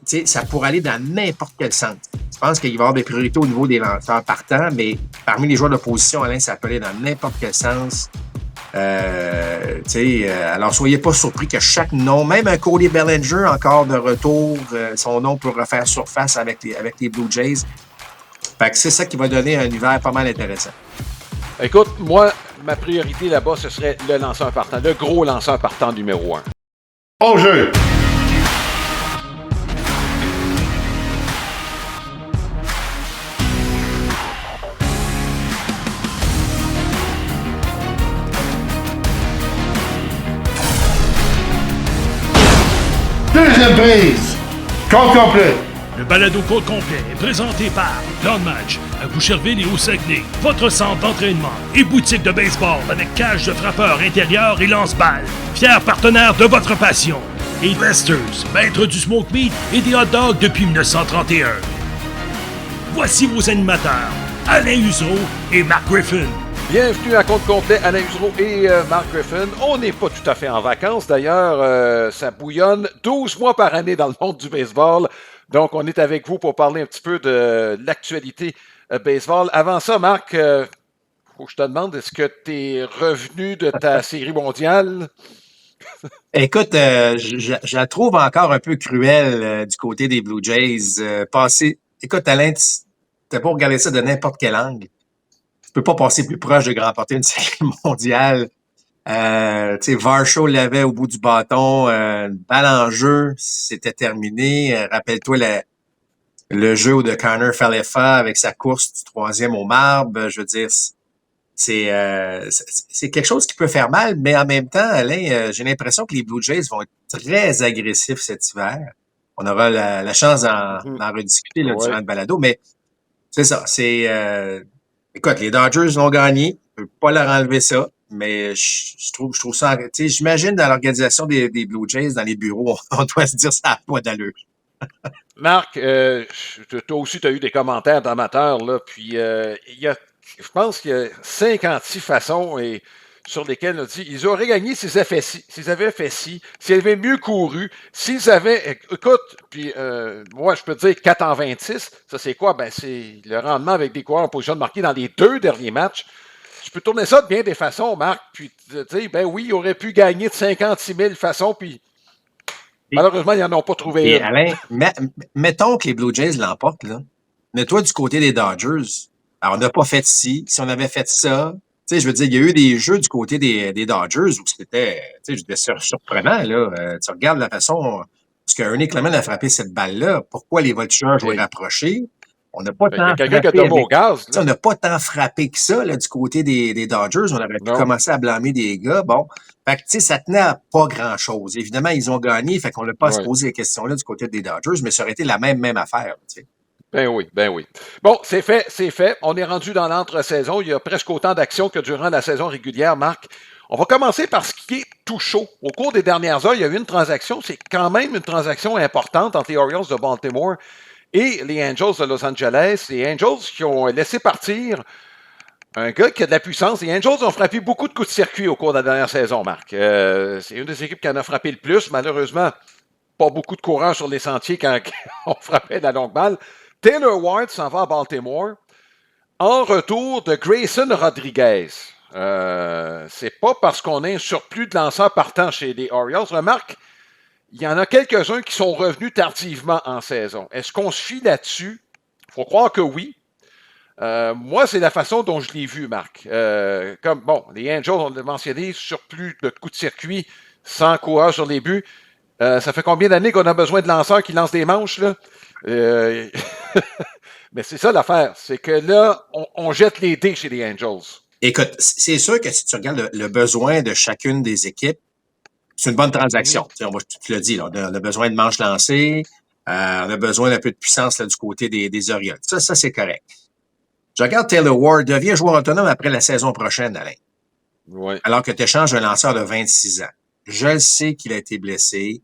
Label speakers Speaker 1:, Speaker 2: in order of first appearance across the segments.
Speaker 1: sais, ça pourrait aller dans n'importe quel sens. Je pense qu'il va y avoir des priorités au niveau des lanceurs partants, mais parmi les joueurs de position, Alain, ça peut aller dans n'importe quel sens. Alors, soyez pas surpris que chaque nom, même un Cody Bellinger encore de retour, son nom peut refaire surface avec les Blue Jays. Fait que c'est ça qui va donner un hiver pas mal intéressant.
Speaker 2: Écoute, moi, ma priorité là-bas, ce serait le lanceur partant, le gros lanceur partant numéro 1.
Speaker 3: Au jeu! Deuxième prise! Compte complet!
Speaker 4: Le balado Côte complet est présenté par Plan de match à Boucherville et au Saguenay, votre centre d'entraînement et boutique de baseball avec cage de frappeur intérieur et lance-balles. Fier partenaire de votre passion. Et Lesters, maître du smoke meat et des hot dogs depuis 1931. Voici vos animateurs, Alain Usereau et Mark Griffin.
Speaker 2: Bienvenue à Compte complet, Alain Usereau et Mark Griffin. On n'est pas tout à fait en vacances, d'ailleurs, ça bouillonne 12 mois par année dans le monde du baseball. Donc, on est avec vous pour parler un petit peu de l'actualité baseball. Avant ça, Marc, faut que je te demande, est-ce que tu es revenu de ta série mondiale?
Speaker 1: Écoute, je la trouve encore un peu cruelle du côté des Blue Jays. Écoute, Alain, t'as pas regardé ça de n'importe quel angle. Tu peux pas passer plus proche de remporter une série mondiale. Tu sais, Varsho l'avait au bout du bâton, balle en jeu, c'était terminé. Rappelle-toi le jeu de Connor Falefa avec sa course du 3e au marbre. Je veux dire, c'est quelque chose qui peut faire mal, mais en même temps, Alain, j'ai l'impression que les Blue Jays vont être très agressifs cet hiver. On aura la chance d'en rediscuter là, durant le balado, mais c'est ça. Écoute, les Dodgers l'ont gagné. Je peux pas leur enlever ça. Mais je trouve ça, tu sais, j'imagine dans l'organisation des Blue Jays, dans les bureaux, on doit se dire ça n'a pas d'allure.
Speaker 2: Marc, toi aussi, tu as eu des commentaires d'amateurs, là, puis je pense qu'il y a 56 façons sur lesquelles on dit ils auraient gagné s'ils avaient fait ci, s'ils avaient mieux couru, s'ils avaient, écoute, puis moi, je peux te dire 4 en 26, ça c'est quoi? Ben, c'est le rendement avec des coureurs en position de marquer dans les 2 derniers matchs. Je peux tourner ça de bien des façons, Marc, puis te dire, ben oui, il aurait pu gagner de 56 000 façons, puis malheureusement, ils n'en ont pas trouvé
Speaker 1: et
Speaker 2: une.
Speaker 1: Alain, mettons que les Blue Jays l'emportent, là. Mais toi, du côté des Dodgers, alors on n'a pas fait ci, si on avait fait ça, tu sais, je veux dire, il y a eu des jeux du côté des Dodgers où c'était, tu sais, surprenant, là. Tu regardes la façon, parce que Ernie Clement a frappé cette balle-là, pourquoi les Vultures jouaient rapprochés? On n'a pas
Speaker 2: Il y a
Speaker 1: tant
Speaker 2: quelqu'un qui a
Speaker 1: frappé
Speaker 2: tombé au gaz.
Speaker 1: on n'a pas tant frappé que ça, là, du côté des Dodgers. On aurait pu commencer à blâmer des gars. Bon. Fait que, tu sais, ça tenait à pas grand-chose. Évidemment, ils ont gagné, fait qu'on n'a pas à se poser ces questions-là du côté des Dodgers, mais ça aurait été la même affaire, tu sais.
Speaker 2: Ben oui, ben oui. Bon, c'est fait, c'est fait. On est rendu dans l'entre-saison. Il y a presque autant d'actions que durant la saison régulière, Marc. On va commencer par ce qui est tout chaud. Au cours des dernières heures, il y a eu une transaction. C'est quand même une transaction importante entre les Orioles de Baltimore et les Angels de Los Angeles. Les Angels qui ont laissé partir un gars qui a de la puissance. Les Angels ont frappé beaucoup de coups de circuit au cours de la dernière saison, Marc. C'est une des équipes qui en a frappé le plus. Malheureusement, pas beaucoup de courants sur les sentiers quand on frappait la longue balle. Taylor Ward s'en va à Baltimore en retour de Grayson Rodriguez. C'est pas parce qu'on a un surplus de lanceurs partants chez les Orioles. Remarque, il y en a quelques-uns qui sont revenus tardivement en saison. Est-ce qu'on se fie là-dessus? Il faut croire que oui. Moi, c'est la façon dont je l'ai vu, Marc. Comme, bon, les Angels, on l'a mentionné, surplus de coups de circuit, sans courage sur les buts. Ça fait combien d'années qu'on a besoin de lanceurs qui lancent des manches, là? Mais c'est ça l'affaire. C'est que là, on jette les dés chez les Angels.
Speaker 1: Écoute, c'est sûr que si tu regardes le besoin de chacune des équipes, c'est une bonne transaction. Tu l'as dit, là, on a besoin de manches lancées, on a besoin d'un peu de puissance là, du côté des Orioles. Ça, c'est correct. Je regarde Taylor Ward, devient joueur autonome après la saison prochaine, Alain.
Speaker 2: Ouais.
Speaker 1: Alors que tu échanges un lanceur de 26 ans. Je le sais qu'il a été blessé.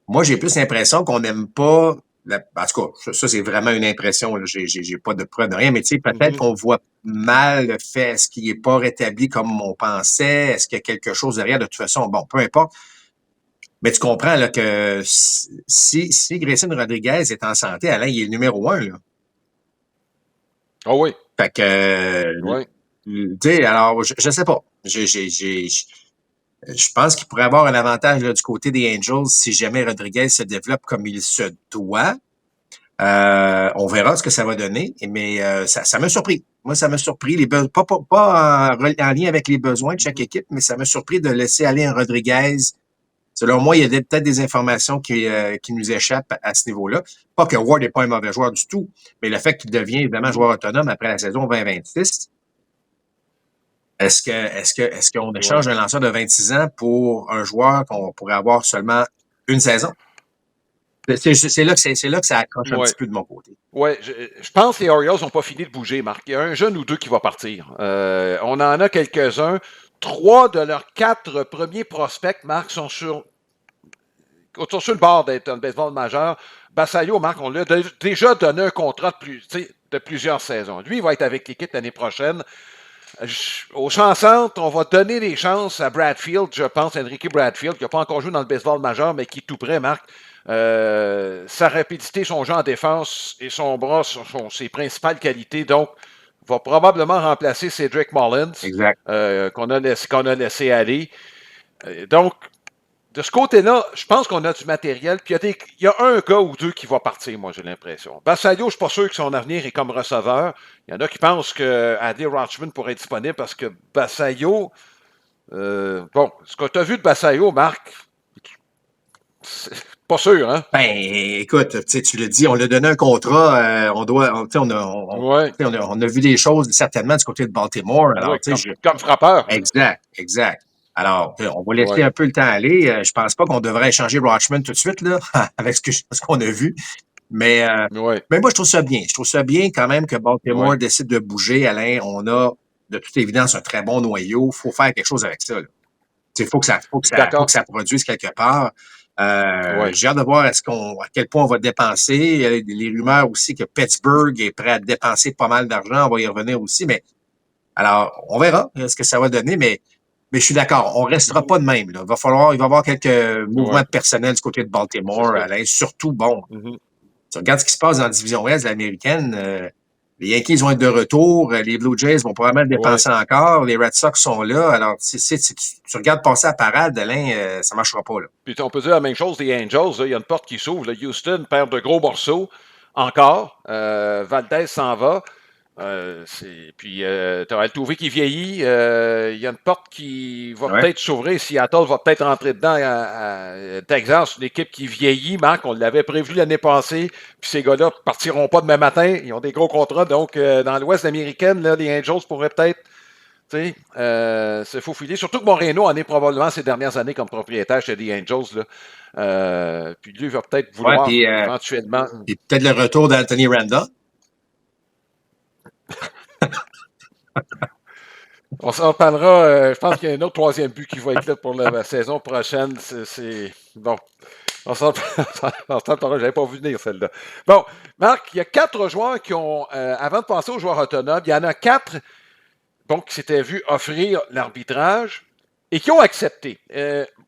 Speaker 1: Moi, j'ai plus l'impression qu'on n'aime pas... En tout cas, ça, c'est vraiment une impression. J'ai pas de preuve de rien, mais tu sais, peut-être qu'on voit mal le fait. Est-ce qu'il n'est pas rétabli comme on pensait? Est-ce qu'il y a quelque chose derrière? De toute façon, bon, peu importe. Mais tu comprends là, que si Grayson Rodriguez est en santé, Alain, il est le numéro 1. Là.
Speaker 2: Ah oui,
Speaker 1: Fait que,
Speaker 2: oui.
Speaker 1: tu sais, alors, je sais pas. Je pense qu'il pourrait avoir un avantage là, du côté des Angels si jamais Rodriguez se développe comme il se doit. On verra ce que ça va donner, mais ça m'a surpris. Moi, ça m'a surpris. Pas en lien avec les besoins de chaque équipe, mais ça m'a surpris de laisser aller un Rodriguez. Selon moi, il y a peut-être des informations qui nous échappent à ce niveau-là. Pas que Ward n'est pas un mauvais joueur du tout, mais le fait qu'il devient évidemment joueur autonome après la saison 2026, est-ce qu'on échange un lanceur de 26 ans pour un joueur qu'on pourrait avoir seulement une saison? C'est là que ça accroche un
Speaker 2: Ouais.
Speaker 1: petit peu de mon côté.
Speaker 2: Oui, je pense que les Orioles n'ont pas fini de bouger, Marc. Il y a un jeune ou deux qui va partir. On en a quelques-uns. 3 de leurs 4 premiers prospects, Marc, sont sur le bord d'être un baseball majeur. Basayo, Marc, on lui a déjà donné un contrat de plusieurs saisons. Lui, il va être avec l'équipe l'année prochaine. Au champ centre, on va donner des chances à Bradfield, je pense, Enrique Bradfield, qui n'a pas encore joué dans le baseball majeur, mais qui est tout près, Marc. Sa rapidité, son jeu en défense et son bras sont ses principales qualités. Donc, va probablement remplacer Cedric Mullins,
Speaker 1: Exact.
Speaker 2: qu'on a laissé aller. Donc, de ce côté-là, je pense qu'on a du matériel. Puis il y a un gars ou deux qui va partir, moi, j'ai l'impression. Basayo, je ne suis pas sûr que son avenir est comme receveur. Il y en a qui pensent que Adley Rutschman pourrait être disponible parce que Basayo, ce que tu as vu de Basayo, Marc, c'est pas sûr, hein?
Speaker 1: Ben, écoute, tu l'as dit, on lui a donné un contrat, on a vu des choses certainement du côté de Baltimore. Alors,
Speaker 2: comme frappeur.
Speaker 1: Exact. Alors, on va laisser un peu le temps aller. Je pense pas qu'on devrait échanger Rutschman tout de suite, là, avec ce qu'on a vu. Mais moi, je trouve ça bien. Je trouve ça bien quand même que Baltimore décide de bouger, Alain. On a, de toute évidence, un très bon noyau. Il faut faire quelque chose avec ça. Il faut que ça produise quelque part. J'ai hâte de voir à quel point on va dépenser. Il y a les rumeurs aussi que Pittsburgh est prêt à dépenser pas mal d'argent. On va y revenir aussi. Mais alors, on verra ce que ça va donner. Mais je suis d'accord. On restera pas de même. Là. Il va y avoir quelques mouvements de personnel du côté de Baltimore, Alain. Surtout, tu regardes ce qui se passe dans la division Ouest américaine. Les Yankees vont être de retour. Les Blue Jays vont probablement dépenser encore. Les Red Sox sont là. Alors, si tu regardes passer à parade, Alain, ça marchera pas. Là.
Speaker 2: Puis on peut dire la même chose des Angels. Là. Il y a une porte qui s'ouvre. Là. Houston perd de gros morceaux. Encore. Valdez s'en va. Puis tu as Altuve qui vieillit. Il y a une porte qui va peut-être s'ouvrir. Seattle va peut-être rentrer dedans à Texas. Une équipe qui vieillit, Marc. On l'avait prévu l'année passée. Puis ces gars-là ne partiront pas demain matin. Ils ont des gros contrats. Donc, dans l'Ouest américaine, là, les Angels pourraient peut-être se faufiler. Surtout que Moreno en est probablement ces dernières années comme propriétaire chez les Angels. Là. Puis lui va peut-être vouloir éventuellement.
Speaker 1: Et peut-être le retour d'Anthony Randa.
Speaker 2: On s'en parlera. Je pense qu'il y a un autre troisième but qui va être là pour la saison prochaine. Bon. On s'en parlera. Je n'avais pas vu venir celle-là. Bon, Marc, il y a 4 joueurs qui ont, avant de passer aux joueurs autonomes, il y en a 4 qui s'étaient vus offrir l'arbitrage et qui ont accepté.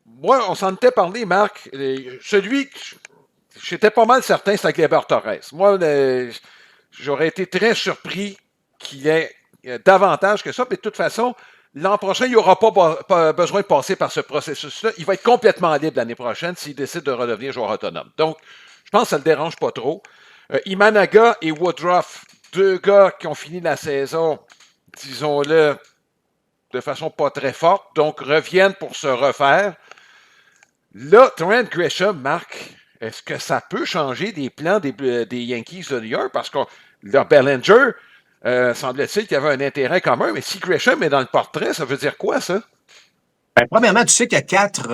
Speaker 2: Moi, on s'en était parlé, Marc. Celui que j'étais pas mal certain, c'est Gleyber Torres. Moi, j'aurais été très surpris qu'il y ait davantage que ça. Mais de toute façon, l'an prochain, il n'y aura pas besoin de passer par ce processus-là. Il va être complètement libre l'année prochaine s'il décide de redevenir joueur autonome. Donc, je pense que ça ne le dérange pas trop. Imanaga et Woodruff, 2 gars qui ont fini la saison, disons-le, de façon pas très forte, donc reviennent pour se refaire. Là, Trent Grisham, Marc, est-ce que ça peut changer des plans des Yankees de New York? Parce que leur Bellinger, semble-t-il qu'il y avait un intérêt commun, mais si Grisham est dans le portrait, ça veut dire quoi, ça?
Speaker 1: Ben, premièrement, tu sais qu'il y a 4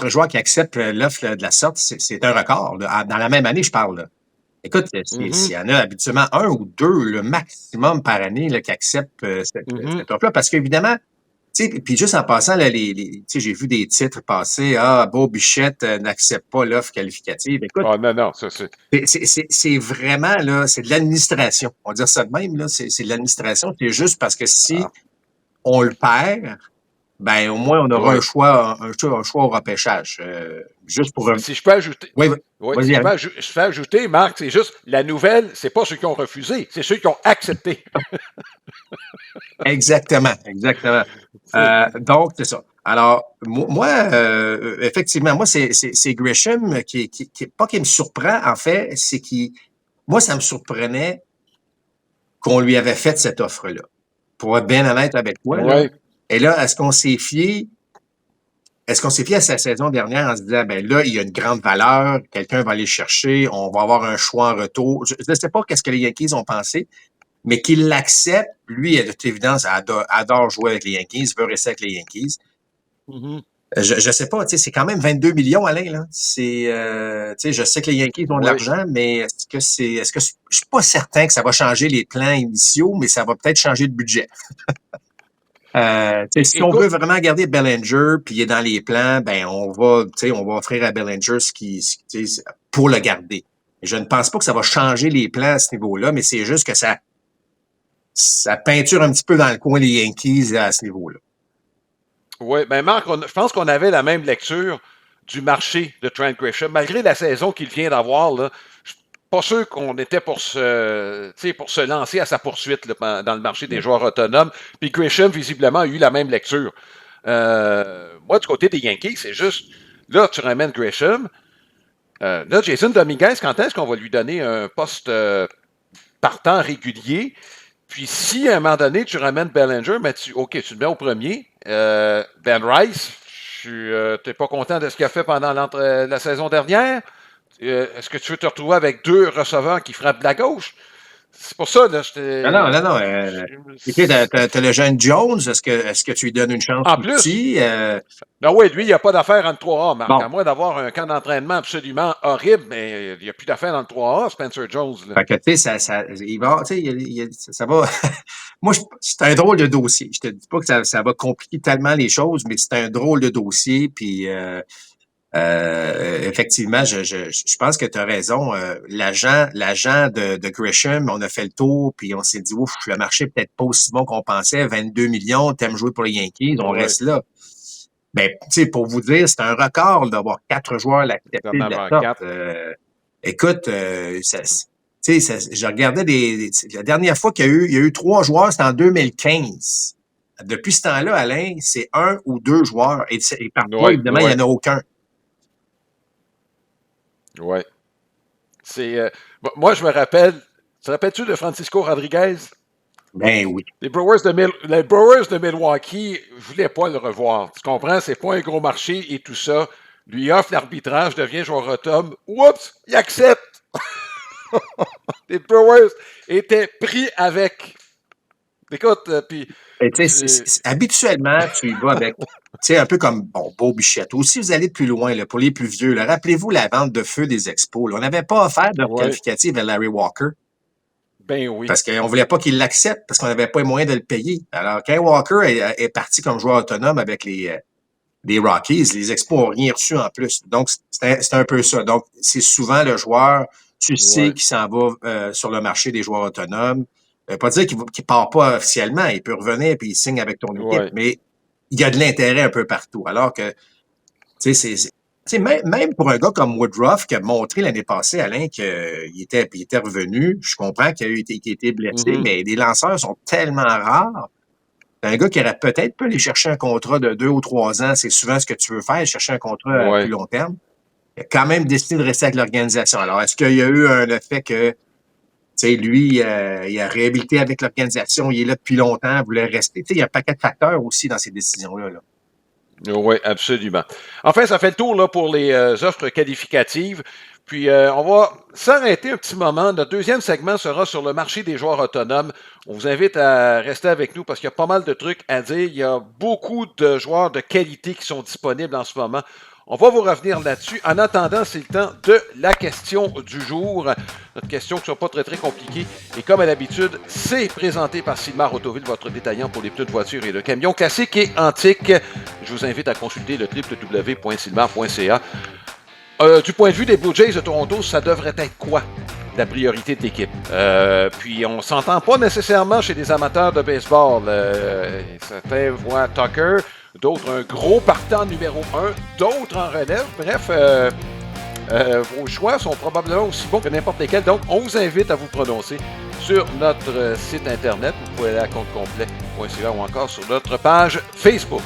Speaker 1: joueurs qui acceptent l'offre de la sorte. C'est un record. Là. Dans la même année, je parle. Là. Écoute, s'il y en a habituellement 1 ou 2, le maximum par année là, qui acceptent cette offre-là, parce qu'évidemment, tu sais, puis juste en passant, là, j'ai vu des titres passer, Beau Bichette n'accepte pas l'offre qualificative. Écoute,
Speaker 2: non, ça
Speaker 1: c'est vraiment, là, c'est de l'administration. On va dire ça de même, là, c'est de l'administration. C'est juste parce que si on le perd, ben au moins on aura
Speaker 2: Ouais.
Speaker 1: un choix au repêchage. Juste pour
Speaker 2: Si je peux ajouter,
Speaker 1: Oui,
Speaker 2: oui,
Speaker 1: vas-y,
Speaker 2: si je
Speaker 1: Alain.
Speaker 2: peux ajouter, Marc, c'est juste la nouvelle, c'est pas ceux qui ont refusé, c'est ceux qui ont accepté.
Speaker 1: Exactement, exactement. Donc, c'est ça. Alors, moi, effectivement, moi, c'est Grisham pas qui me surprend, en fait, moi, ça me surprenait qu'on lui avait fait cette offre-là. Pour être bien honnête avec toi, là.
Speaker 2: Oui.
Speaker 1: Et là, est-ce qu'on s'est fié à sa saison dernière en se disant, ben là, il y a une grande valeur, quelqu'un va aller chercher, on va avoir un choix en retour. Je ne sais pas qu'est-ce que les Yankees ont pensé, mais qu'il l'accepte, lui, de toute évidence, adore jouer avec les Yankees, veut rester avec les Yankees.
Speaker 2: Mm-hmm.
Speaker 1: Je sais pas, tu sais, c'est quand même 22 millions, Alain, là. Tu sais, je sais que les Yankees ont de
Speaker 2: Oui.
Speaker 1: l'argent, mais je suis pas certain que ça va changer les plans initiaux, mais ça va peut-être changer le budget. Si on veut vraiment garder Bellinger, puis il est dans les plans, ben, on va offrir à Bellinger pour le garder. Je ne pense pas que ça va changer les plans à ce niveau-là, mais c'est juste que ça peinture un petit peu dans le coin les Yankees à ce niveau-là.
Speaker 2: Oui, ben Marc, je pense qu'on avait la même lecture du marché de Trent Grisham. Malgré la saison qu'il vient d'avoir, là, je suis pas sûr qu'on était pour se lancer à sa poursuite là, dans le marché des joueurs autonomes. Puis Grisham, visiblement, a eu la même lecture. Moi, du côté des Yankees, c'est juste, là, tu ramènes Grisham. Là, Jason Dominguez, quand est-ce qu'on va lui donner un poste partant régulier? Puis si, à un moment donné, tu ramènes Bellinger, ben tu le mets au premier. Ben Rice, tu n'es pas content de ce qu'il a fait pendant la saison dernière? Est-ce que tu veux te retrouver avec 2 receveurs qui frappent de la gauche? C'est pour ça, là,
Speaker 1: Non. Écoute, t'as le jeune Jones. Est-ce que tu lui donnes une chance
Speaker 2: En plus,
Speaker 1: aussi?
Speaker 2: non, oui, lui, il n'y a pas d'affaire en 3A, Marc.
Speaker 1: Bon.
Speaker 2: À moins d'avoir un camp d'entraînement absolument horrible, mais il n'y a plus d'affaire dans le 3A, Spencer Jones. Là.
Speaker 1: Fait que, tu sais, il va, tu sais, ça va. Moi, c'est un drôle de dossier. Je te dis pas que ça va compliquer tellement les choses, mais c'est un drôle de dossier. Puis, effectivement, je pense que tu as raison. L'agent de Grisham, on a fait le tour, puis on s'est dit, ouf, le marché est peut-être pas aussi bon qu'on pensait. 22 millions, t'aimes jouer pour les Yankees, on reste là. Ben, tu sais, pour vous dire, c'est un record d'avoir 4 joueurs à l'accepter de la sorte. Écoute, je regardais la dernière fois qu'il y a eu 3 joueurs, c'était en 2015. Depuis ce temps-là, Alain, c'est 1 ou 2 joueurs. Et parfois, évidemment, il n'y en a aucun.
Speaker 2: Oui. Moi, je me rappelle. Te rappelles-tu de Francisco Rodriguez?
Speaker 1: Ben oui.
Speaker 2: Les Brewers de Milwaukee ne voulaient pas le revoir. Tu comprends? C'est pas un gros marché et tout ça. Lui offre l'arbitrage, devient joueur autonome. Oups! Il accepte! Les Brewers étaient pris avec. Écoute, puis.
Speaker 1: Habituellement, tu y vas avec, un peu comme Beau Bichette. Aussi, vous allez plus loin, là, pour les plus vieux. Là. Rappelez-vous la vente de feu des Expos. Là. On n'avait pas offert de qualificative à Larry Walker.
Speaker 2: Ben oui.
Speaker 1: Parce qu'on ne voulait pas qu'il l'accepte, parce qu'on n'avait pas les moyens de le payer. Alors, quand Walker est parti comme joueur autonome avec les Rockies, les Expos n'ont rien reçu en plus. Donc, c'est un peu ça. Donc, c'est souvent le joueur, tu sais, qui s'en va sur le marché des joueurs autonomes. Pas dire qu'il ne part pas officiellement, il peut revenir et il signe avec ton équipe, mais il y a de l'intérêt un peu partout. Alors que, tu sais, même pour un gars comme Woodruff qui a montré l'année passée, Alain, qu'il était revenu, je comprends qu'il a été blessé, mais les lanceurs sont tellement rares. Un gars qui aurait peut-être pu aller chercher un contrat de 2 ou 3 ans, c'est souvent ce que tu veux faire, chercher un contrat à plus long terme. Il a quand même décidé de rester avec l'organisation. Alors, est-ce qu'il y a eu le fait que, tu sais, lui, il a réhabilité avec l'organisation, il est là depuis longtemps, il voulait rester. Tu sais, il y a un paquet de facteurs aussi dans ces décisions-là. Là.
Speaker 2: Oui, absolument. Enfin, ça fait le tour là, pour les offres qualificatives. Puis, on va s'arrêter un petit moment. Notre deuxième segment sera sur le marché des joueurs autonomes. On vous invite à rester avec nous parce qu'il y a pas mal de trucs à dire. Il y a beaucoup de joueurs de qualité qui sont disponibles en ce moment. On va vous revenir là-dessus. En attendant, c'est le temps de la question du jour. Notre question qui ne soit pas très, très compliquée. Et comme à l'habitude, c'est présenté par Sylmar Autoville, votre détaillant pour les pneus de voiture et de camions classiques et antiques. Je vous invite à consulter le www.sylmar.ca. Du point de vue des Blue Jays de Toronto, ça devrait être quoi la priorité de l'équipe? Puis on s'entend pas nécessairement chez les amateurs de baseball. Certains voient Tucker, d'autres un gros partant numéro 1, d'autres en relève. Bref, vos choix sont probablement aussi bons que n'importe lesquels. Donc, on vous invite à vous prononcer sur notre site internet. Vous pouvez aller à comptecomplet.ca ou encore sur notre page Facebook.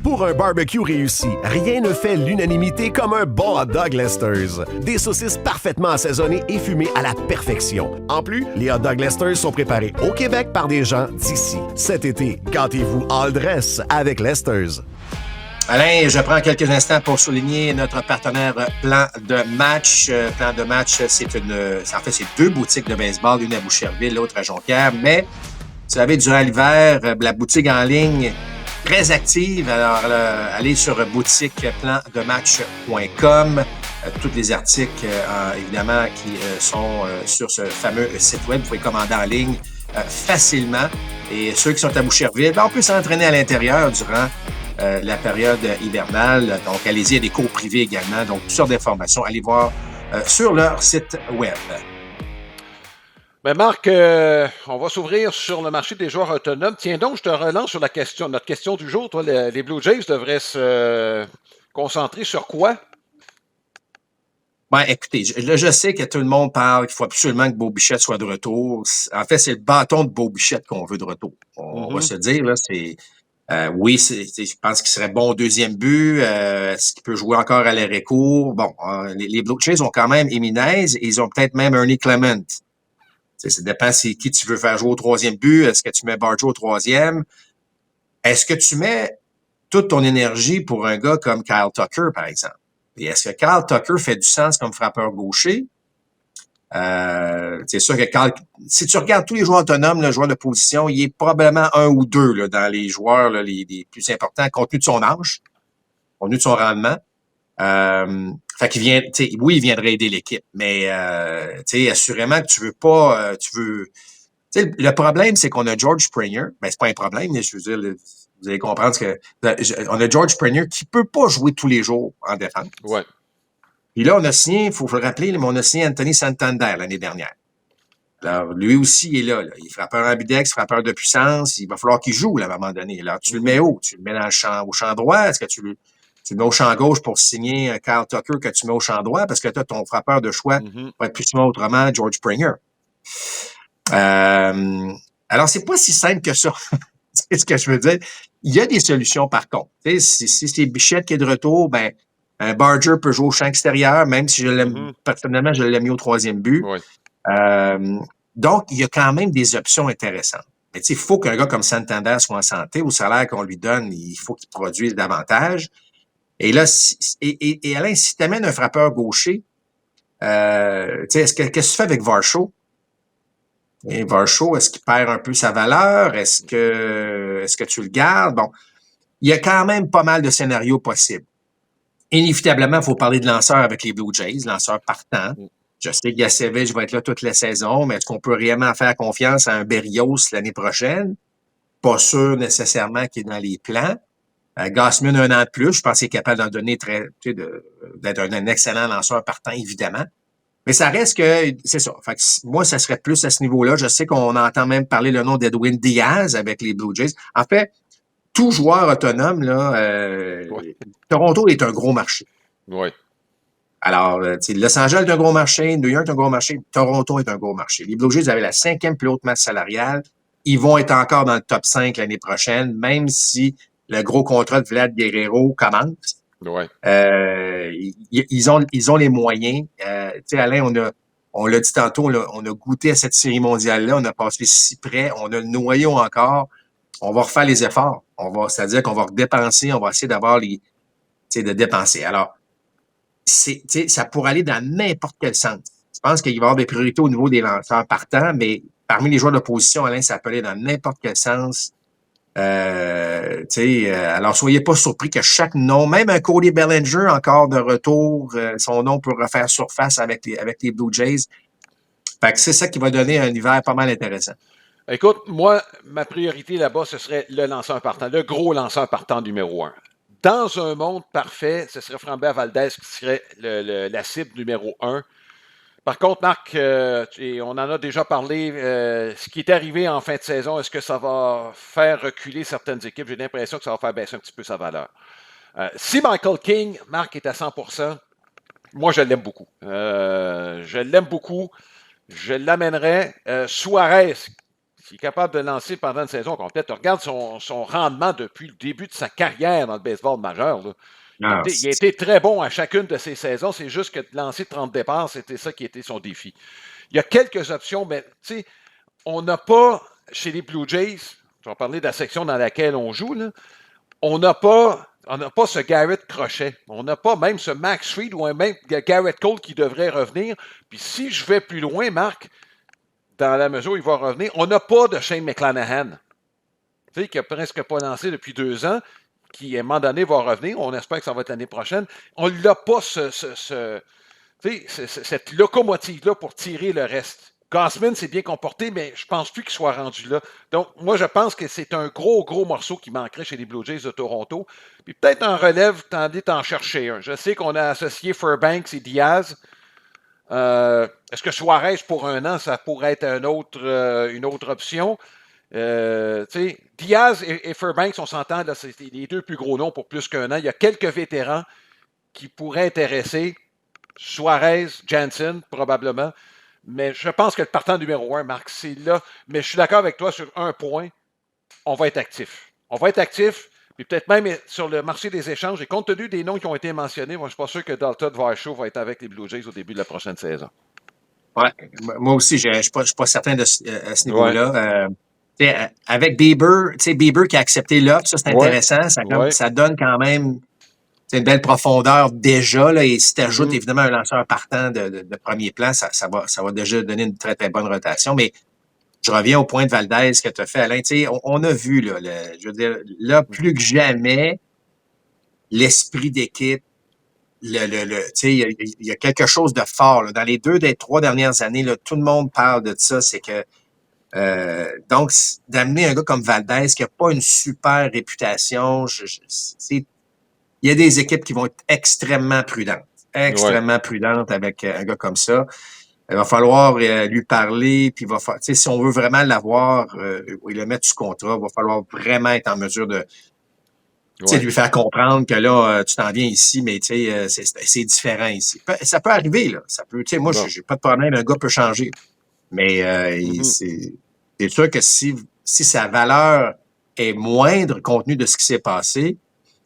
Speaker 5: Pour un barbecue réussi, rien ne fait l'unanimité comme un bon hot dog Lesters. Des saucisses parfaitement assaisonnées et fumées à la perfection. En plus, les hot dog Lesters sont préparés au Québec par des gens d'ici. Cet été, gâtez-vous all dress avec Lesters.
Speaker 1: Alain, je prends quelques instants pour souligner notre partenaire Plan de Match. Plan de Match, c'est 2 boutiques de baseball, une à Boucherville, l'autre à Jonquière. Mais, vous savez, durant l'hiver, la boutique en ligne très active. Alors, allez sur boutiqueplandematch.com. Tous les articles, évidemment, qui sont sur ce fameux site web. Vous pouvez commander en ligne facilement. Et ceux qui sont à Boucherville, on peut s'entraîner à l'intérieur durant la période hivernale. Donc, allez-y, il y a des cours privés également. Donc, toutes sortes d'informations. Allez voir sur leur site web.
Speaker 2: Ben Marc, on va s'ouvrir sur le marché des joueurs autonomes. Tiens donc, je te relance sur notre question du jour. Toi, les Blue Jays devraient se concentrer sur quoi?
Speaker 1: Ben, écoutez, je sais que tout le monde parle qu'il faut absolument que Beau Bichette soit de retour. En fait, c'est le bâton de Beau Bichette qu'on veut de retour. On va se dire, là, c'est... oui, je pense qu'il serait bon au deuxième but. Est-ce qu'il peut jouer encore à l'arrêt court? Bon, les Blue Jays ont quand même Jiménez et ils ont peut-être même Ernie Clement. Ça dépend c'est qui tu veux faire jouer au troisième but. Est-ce que tu mets Barjo au troisième? Est-ce que tu mets toute ton énergie pour un gars comme Kyle Tucker, par exemple? Et est-ce que Kyle Tucker fait du sens comme frappeur gaucher? C'est sûr que si tu regardes tous les joueurs autonomes, le joueur de position, il est probablement 1 ou 2 là, dans les joueurs là, les plus importants, compte tenu de son âge, compte tenu de son rendement. Fait qu'il vient, oui, il viendrait aider l'équipe, mais assurément que tu veux pas, le problème, c'est qu'on a George Springer. Ben, c'est pas un problème, mais je veux dire, vous allez comprendre que on a George Springer qui peut pas jouer tous les jours en défense.
Speaker 2: Ouais.
Speaker 1: Puis là, on a signé, il faut le rappeler, mais on a signé Anthony Santander l'année dernière. Alors, lui aussi, il est là. Il est frappeur ambidex, frappeur de puissance. Il va falloir qu'il joue là, à un moment donné. Alors, tu le mets où? Tu le mets au champ droit? Est-ce que tu le mets au champ gauche pour signer Kyle Tucker que tu mets au champ droit? Parce que toi, ton frappeur de choix va être plus souvent autrement George Springer. Alors, c'est pas si simple que ça. C'est ce que je veux dire. Il y a des solutions, par contre. Si c'est Bichette qui est de retour, ben, un Barger peut jouer au champ extérieur, même si je l'aime, personnellement, je l'ai mis au troisième but.
Speaker 2: Oui.
Speaker 1: Donc, il y a quand même des options intéressantes. Mais il faut qu'un gars comme Santander soit en santé. Au salaire qu'on lui donne, il faut qu'il produise davantage. Et là, et Alain, si tu amènes un frappeur gaucher, qu'est-ce que tu fais avec Varsho? Et Varsho, est-ce qu'il perd un peu sa valeur? Est-ce que tu le gardes? Bon, il y a quand même pas mal de scénarios possibles. Inévitablement, il faut parler de lanceurs avec les Blue Jays, lanceurs partants. Je sais que Yacevic va être là toute la saison, mais est-ce qu'on peut réellement faire confiance à un Berrios l'année prochaine? Pas sûr nécessairement qu'il est dans les plans. Gausman, 1 an de plus, je pense qu'il est capable d'en donner d'être un excellent lanceur partant, évidemment. Mais ça reste que, c'est ça. Fait que moi, ça serait plus à ce niveau-là. Je sais qu'on entend même parler le nom d'Edwin Diaz avec les Blue Jays. En fait, tout joueur autonome, là, Toronto est un gros marché.
Speaker 2: Oui.
Speaker 1: Alors, Los Angeles est un gros marché, New York est un gros marché, Toronto est un gros marché. Les Blue Jays avaient la 5e plus haute masse salariale. Ils vont être encore dans le top 5 l'année prochaine, même si le gros contrat de Vlad Guerrero commence.
Speaker 2: Ouais.
Speaker 1: Ils ont les moyens. Alain, on l'a dit tantôt, on a goûté à cette série mondiale-là, on a passé si près, on a le noyau encore. On va refaire les efforts. C'est-à-dire qu'on va redépenser, on va essayer d'avoir de dépenser. Alors, ça pourrait aller dans n'importe quel sens. Je pense qu'il va y avoir des priorités au niveau des lanceurs partants, mais parmi les joueurs de position, Alain, ça peut aller dans n'importe quel sens. Alors, soyez pas surpris que chaque nom, même un Cody Bellinger encore de retour, son nom peut refaire surface avec les Blue Jays. Fait que c'est ça qui va donner un hiver pas mal intéressant.
Speaker 2: Écoute, moi, ma priorité là-bas, ce serait le lanceur partant, le gros lanceur partant numéro 1. Dans un monde parfait, ce serait Framber Valdez qui serait la cible numéro 1. Par contre, Marc, on en a déjà parlé, ce qui est arrivé en fin de saison, est-ce que ça va faire reculer certaines équipes? J'ai l'impression que ça va faire baisser un petit peu sa valeur. Si Michael King, Marc, est à 100%, moi, je l'aime beaucoup. Je l'aime beaucoup. Je l'amènerais. Suarez, qui est capable de lancer pendant une saison complète. Regarde son rendement depuis le début de sa carrière dans le baseball majeur. Là. Il a été très bon à chacune de ses saisons. C'est juste que de lancer 30 départs, c'était ça qui était son défi. Il y a quelques options, mais tu sais, on n'a pas, chez les Blue Jays, je vais parler de la section dans laquelle on joue, là, on n'a pas ce Garrett Crochet. On n'a pas même ce Max Fried ou même Garrett Cole qui devrait revenir. Puis si je vais plus loin, Marc, dans la mesure où il va revenir, on n'a pas de Shane McClanahan. Tu sais, qui n'a presque pas lancé depuis 2 ans, qui, à un moment donné, va revenir. On espère que ça va être l'année prochaine. On n'a pas cette locomotive-là pour tirer le reste. Gausman s'est bien comporté, mais je ne pense plus qu'il soit rendu là. Donc, moi, je pense que c'est un gros morceau qui manquerait chez les Blue Jays de Toronto. Puis peut-être en relève, tendez d'en chercher un. Je sais qu'on a associé Fairbanks et Diaz. Est-ce que Suarez, pour 1 an, ça pourrait être une autre option? Diaz et Fairbanks, on s'entend, là, c'est les 2 plus gros noms pour plus qu'1 an. Il y a quelques vétérans qui pourraient intéresser. Suarez, Jansen, probablement. Mais je pense que le partant numéro 1, Marc, c'est là. Mais je suis d'accord avec toi sur un point. On va être actif. On va être actif, puis peut-être même sur le marché des échanges. Et compte tenu des noms qui ont été mentionnés, moi, je ne suis pas sûr que Dalton Varsho va être avec les Blue Jays au début de la prochaine saison.
Speaker 1: Ouais, moi aussi, je ne suis pas certain à ce niveau-là. Avec Bieber, Bieber qui a accepté l'offre, ça, c'est intéressant. Ça donne quand même une belle profondeur déjà. Là, et si tu ajoutes évidemment un lanceur partant de premier plan, ça va déjà donner une très, très bonne rotation. Mais je reviens au point de Valdez que tu as fait, Alain. On a vu, là, je veux dire, là, plus que jamais, l'esprit d'équipe, il y a quelque chose de fort. Là. Dans les 3 dernières années, là, tout le monde parle de ça. C'est que donc, d'amener un gars comme Valdez qui n'a pas une super réputation, il y a des équipes qui vont être extrêmement prudentes avec un gars comme ça. Il va falloir lui parler, puis si on veut vraiment l'avoir et le mettre sous contrat, il va falloir vraiment être en mesure de lui faire comprendre que là, tu t'en viens ici, mais c'est différent ici. Ça peut arriver, là. Ça peut, moi, j'ai pas de problème, un gars peut changer. Mais c'est sûr que si sa valeur est moindre compte tenu de ce qui s'est passé,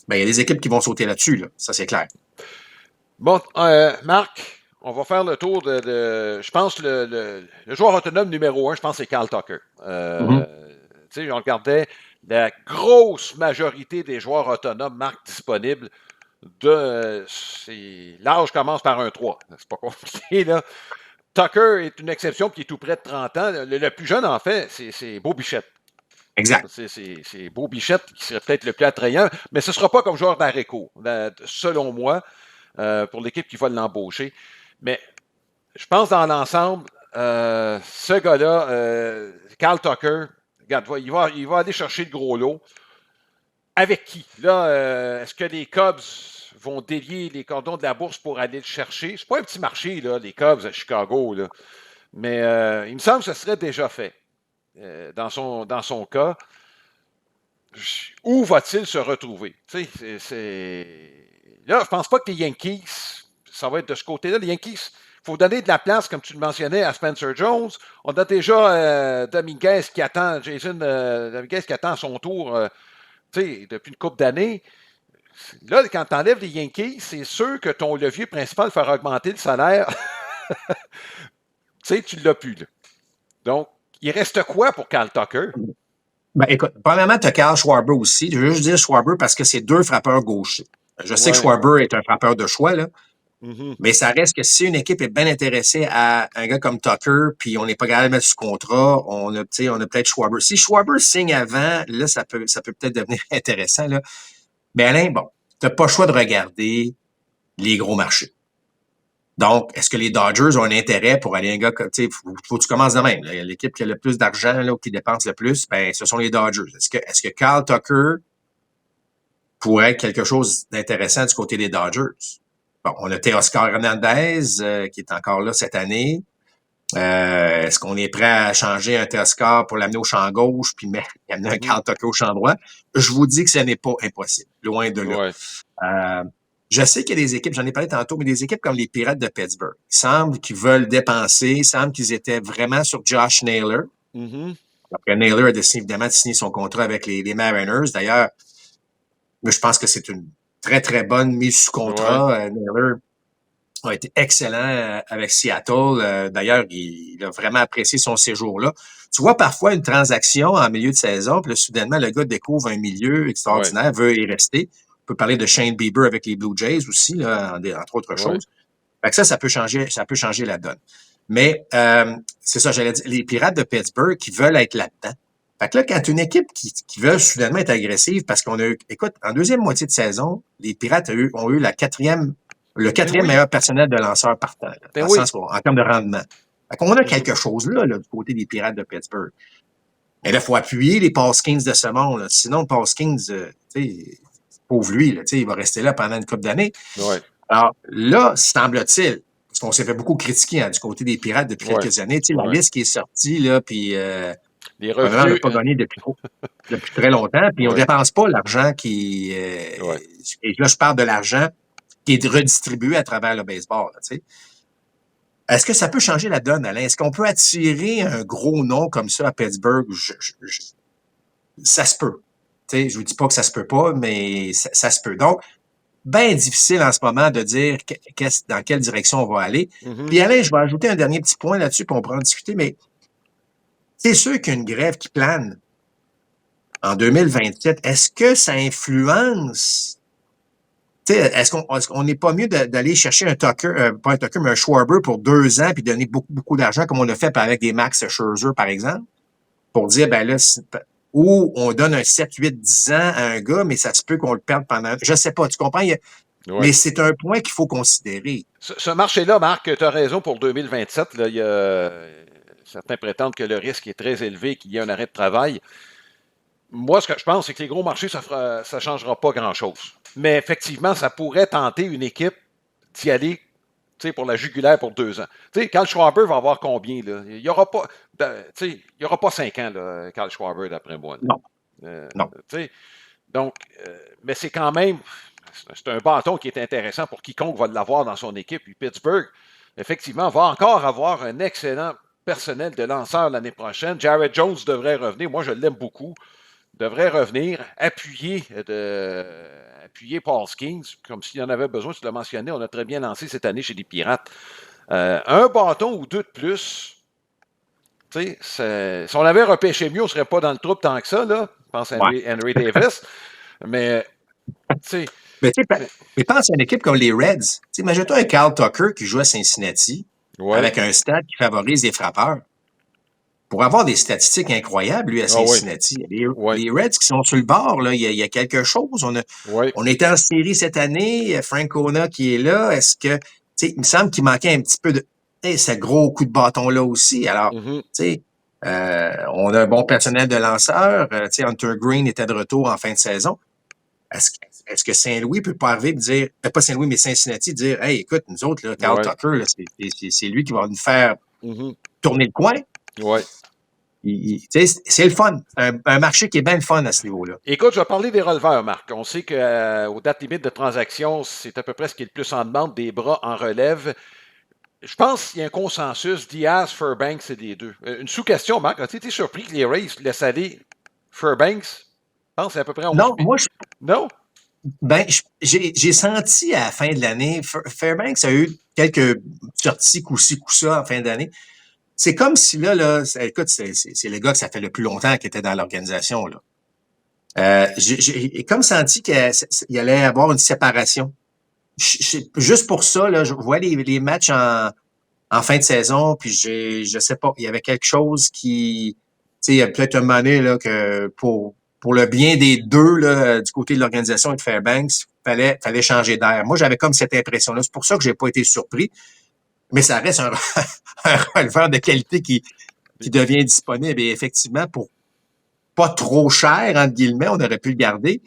Speaker 1: ben il y a des équipes qui vont sauter là-dessus, là. Ça, c'est clair. Bon,
Speaker 2: Marc, on va faire le tour je pense, le joueur autonome numéro 1, je pense, c'est Kyle Tucker. Tu sais, on regardait la grosse majorité des joueurs autonomes, Marc, disponibles. L'âge commence par un 3. C'est pas compliqué, là. Tucker est une exception qui est tout près de 30 ans. Le plus jeune, en fait, c'est Beau Bichette.
Speaker 1: Exact.
Speaker 2: C'est Beau Bichette qui serait peut-être le plus attrayant, mais ce ne sera pas comme joueur d'Areco, selon moi, pour l'équipe qui va l'embaucher. Mais je pense dans l'ensemble, ce gars-là, Kyle Tucker, regarde, il va aller chercher le gros lot. Avec qui? Là, est-ce que les Cubs vont délier les cordons de la bourse pour aller le chercher? C'est pas un petit marché, là, les Cubs à Chicago, là. Mais il me semble que ce serait déjà fait. Dans son cas, où va-t-il se retrouver? Là, je ne pense pas que les Yankees, ça va être de ce côté-là. Les Yankees, il faut donner de la place, comme tu le mentionnais, à Spencer Jones. On a déjà Dominguez qui attend, Dominguez qui attend son tour depuis une couple d'années. Là, quand tu enlèves les Yankees, c'est sûr que ton levier principal, faire augmenter le salaire, tu ne l'as plus. Là. Donc, il reste quoi pour Kyle Tucker?
Speaker 1: Ben, écoute, premièrement, tu as Kyle Schwarber aussi. Je veux juste dire Schwarber parce que c'est 2 frappeurs gauchers. Je sais que Schwarber est un frappeur de choix, là. Mais ça reste que si une équipe est bien intéressée à un gars comme Tucker, puis on n'est pas capable de mettre sous contrat, on a peut-être Schwarber. Si Schwarber signe avant, là, ça peut peut-être devenir intéressant, là. Mais Alain, bon, tu n'as pas le choix de regarder les gros marchés. Donc, est-ce que les Dodgers ont un intérêt pour aller un gars comme, faut que tu commences de même. Là. L'équipe qui a le plus d'argent, là, ou qui dépense le plus, ben, ce sont les Dodgers. Est-ce que Kyle Tucker pourrait être quelque chose d'intéressant du côté des Dodgers? Bon, on a Teoscar Hernandez qui est encore là cette année. Est-ce qu'on est prêt à changer un Teoscar pour l'amener au champ gauche puis amener un Carl Tucker au champ droit? Je vous dis que ce n'est pas impossible, loin de là.
Speaker 2: Ouais.
Speaker 1: Je sais qu'il y a des équipes, j'en ai parlé tantôt, mais des équipes comme les Pirates de Pittsburgh, il semble qu'ils veulent dépenser, il semble qu'ils étaient vraiment sur Josh Naylor.
Speaker 2: Mm-hmm.
Speaker 1: Après, Naylor a décidé évidemment de signer son contrat avec les Mariners. D'ailleurs, moi, je pense que c'est une très, très bonne mise sous contrat. Naylor a été excellent avec Seattle. D'ailleurs, il a vraiment apprécié son séjour là. Tu vois parfois une transaction en milieu de saison, puis là, soudainement, le gars découvre un milieu extraordinaire, veut y rester. On peut parler de Shane Bieber avec les Blue Jays aussi, là, entre autres choses. Fait que ça peut changer la donne. Mais c'est ça, j'allais dire, les Pirates de Pittsburgh qui veulent être là-dedans. Fait que là, quand une équipe qui veut soudainement être agressive, parce qu'on a eu, écoute, en deuxième moitié de saison, les Pirates ont eu le quatrième meilleur personnel de lanceurs partant, en termes de rendement. Fait qu'on a quelque chose là, du côté des Pirates de Pittsburgh. Mais là, il faut appuyer les Paskins de ce monde. Là. Sinon, Paskins, pauvre lui, là, il va rester là pendant une couple d'années.
Speaker 2: Ouais.
Speaker 1: Alors là, semble-t-il, parce qu'on s'est fait beaucoup critiquer du côté des Pirates depuis quelques années, la liste qui est sortie, là, puis
Speaker 2: les
Speaker 1: revenus, on n'a pas gagné depuis très longtemps, puis on ne dépense pas l'argent qui... Et là, je parle de l'argent qui est redistribué à travers le baseball. Là, est-ce que ça peut changer la donne, Alain? Est-ce qu'on peut attirer un gros nom comme ça à Pittsburgh? Ça se peut. Je ne vous dis pas que ça se peut pas, mais ça se peut. Donc, bien difficile en ce moment de dire dans quelle direction on va aller.
Speaker 2: Mm-hmm.
Speaker 1: Puis Alain, je vais ajouter un dernier petit point là-dessus, puis on pourra en discuter, mais c'est sûr qu'il y a une grève qui plane en 2027. Est-ce que ça influence... Est-ce qu'on n'est pas mieux d'aller chercher un Tucker, pas un Tucker, mais un Schwarber pour 2 ans puis donner beaucoup, beaucoup d'argent comme on a fait avec des Max Scherzer, par exemple, pour dire, ben là, ou on donne un 7, 8, 10 ans à un gars, mais ça se peut qu'on le perde pendant... Je sais pas, tu comprends? Mais c'est un point qu'il faut considérer.
Speaker 2: Ce marché-là, Marc, tu as raison pour 2027. Là, il y a... Certains prétendent que le risque est très élevé, qu'il y ait un arrêt de travail. Moi, ce que je pense, c'est que les gros marchés, ça ne changera pas grand-chose. Mais effectivement, ça pourrait tenter une équipe d'y aller pour la jugulaire pour 2 ans. Carl Schwarber va avoir combien? Là? Il n'y aura pas 5 ans, là, Carl Schwarber, d'après moi. Là.
Speaker 1: Non.
Speaker 2: Donc, mais c'est quand même... C'est un bâton qui est intéressant pour quiconque va l'avoir dans son équipe. Puis Pittsburgh, effectivement, va encore avoir un excellent personnel de lanceurs l'année prochaine. Jared Jones devrait revenir. Moi, je l'aime beaucoup. Devrait revenir, appuyer Paul Skeens, comme s'il en avait besoin, tu l'as mentionné, on a très bien lancé cette année chez les Pirates. Un bâton ou 2 de plus, si on avait repêché mieux, on ne serait pas dans le trouble tant que ça, là. Je pense à Henry Davis. Mais
Speaker 1: pense à une équipe comme les Reds. Imagine-toi un Carl Tucker qui joue à Cincinnati avec un stade qui favorise les frappeurs. Pour avoir des statistiques incroyables, lui, à Cincinnati. Les Reds qui sont sur le bord, là, il y a quelque chose. On était en série cette année. Francona qui est là. Est-ce que, il me semble qu'il manquait un petit peu de, ce gros coup de bâton-là aussi. Alors, on a un bon personnel de lanceurs. Hunter Green était de retour en fin de saison. Est-ce que Saint-Louis peut pas arriver et dire, pas Saint-Louis, mais Cincinnati, dire, hey, écoute, nous autres, là, Carl Tucker, là, c'est lui qui va nous faire tourner le coin?
Speaker 2: Oui.
Speaker 1: C'est le fun. Un marché qui est bien le fun à ce niveau-là.
Speaker 2: Écoute, je vais parler des releveurs, Marc. On sait qu'aux dates limites de transaction, c'est à peu près ce qui est le plus en demande, des bras en relève. Je pense qu'il y a un consensus. Diaz, Fairbanks, c'est les deux. Une sous-question, Marc. As-tu été surpris que les Rays laissent aller Fairbanks? Je pense que c'est à peu près 11
Speaker 1: Non, moi,
Speaker 2: Non?
Speaker 1: Ben, j'ai senti à la fin de l'année, Fairbanks a eu quelques sorties coup-ci, coup-ça en fin d'année. C'est comme si là, écoute, c'est le gars que ça fait le plus longtemps qui était dans l'organisation, là. J'ai comme senti qu'il allait avoir une séparation. Juste pour ça, là, je vois les matchs en fin de saison, puis je sais pas, il y avait quelque chose qui, il y a peut-être un moment donné, là, que pour le bien des deux, là, du côté de l'organisation et de Fairbanks, fallait changer d'air. Moi, j'avais comme cette impression-là. C'est pour ça que j'ai pas été surpris. Mais ça reste un releveur de qualité qui devient disponible. Et effectivement, pour pas trop cher, entre guillemets, on aurait pu le garder.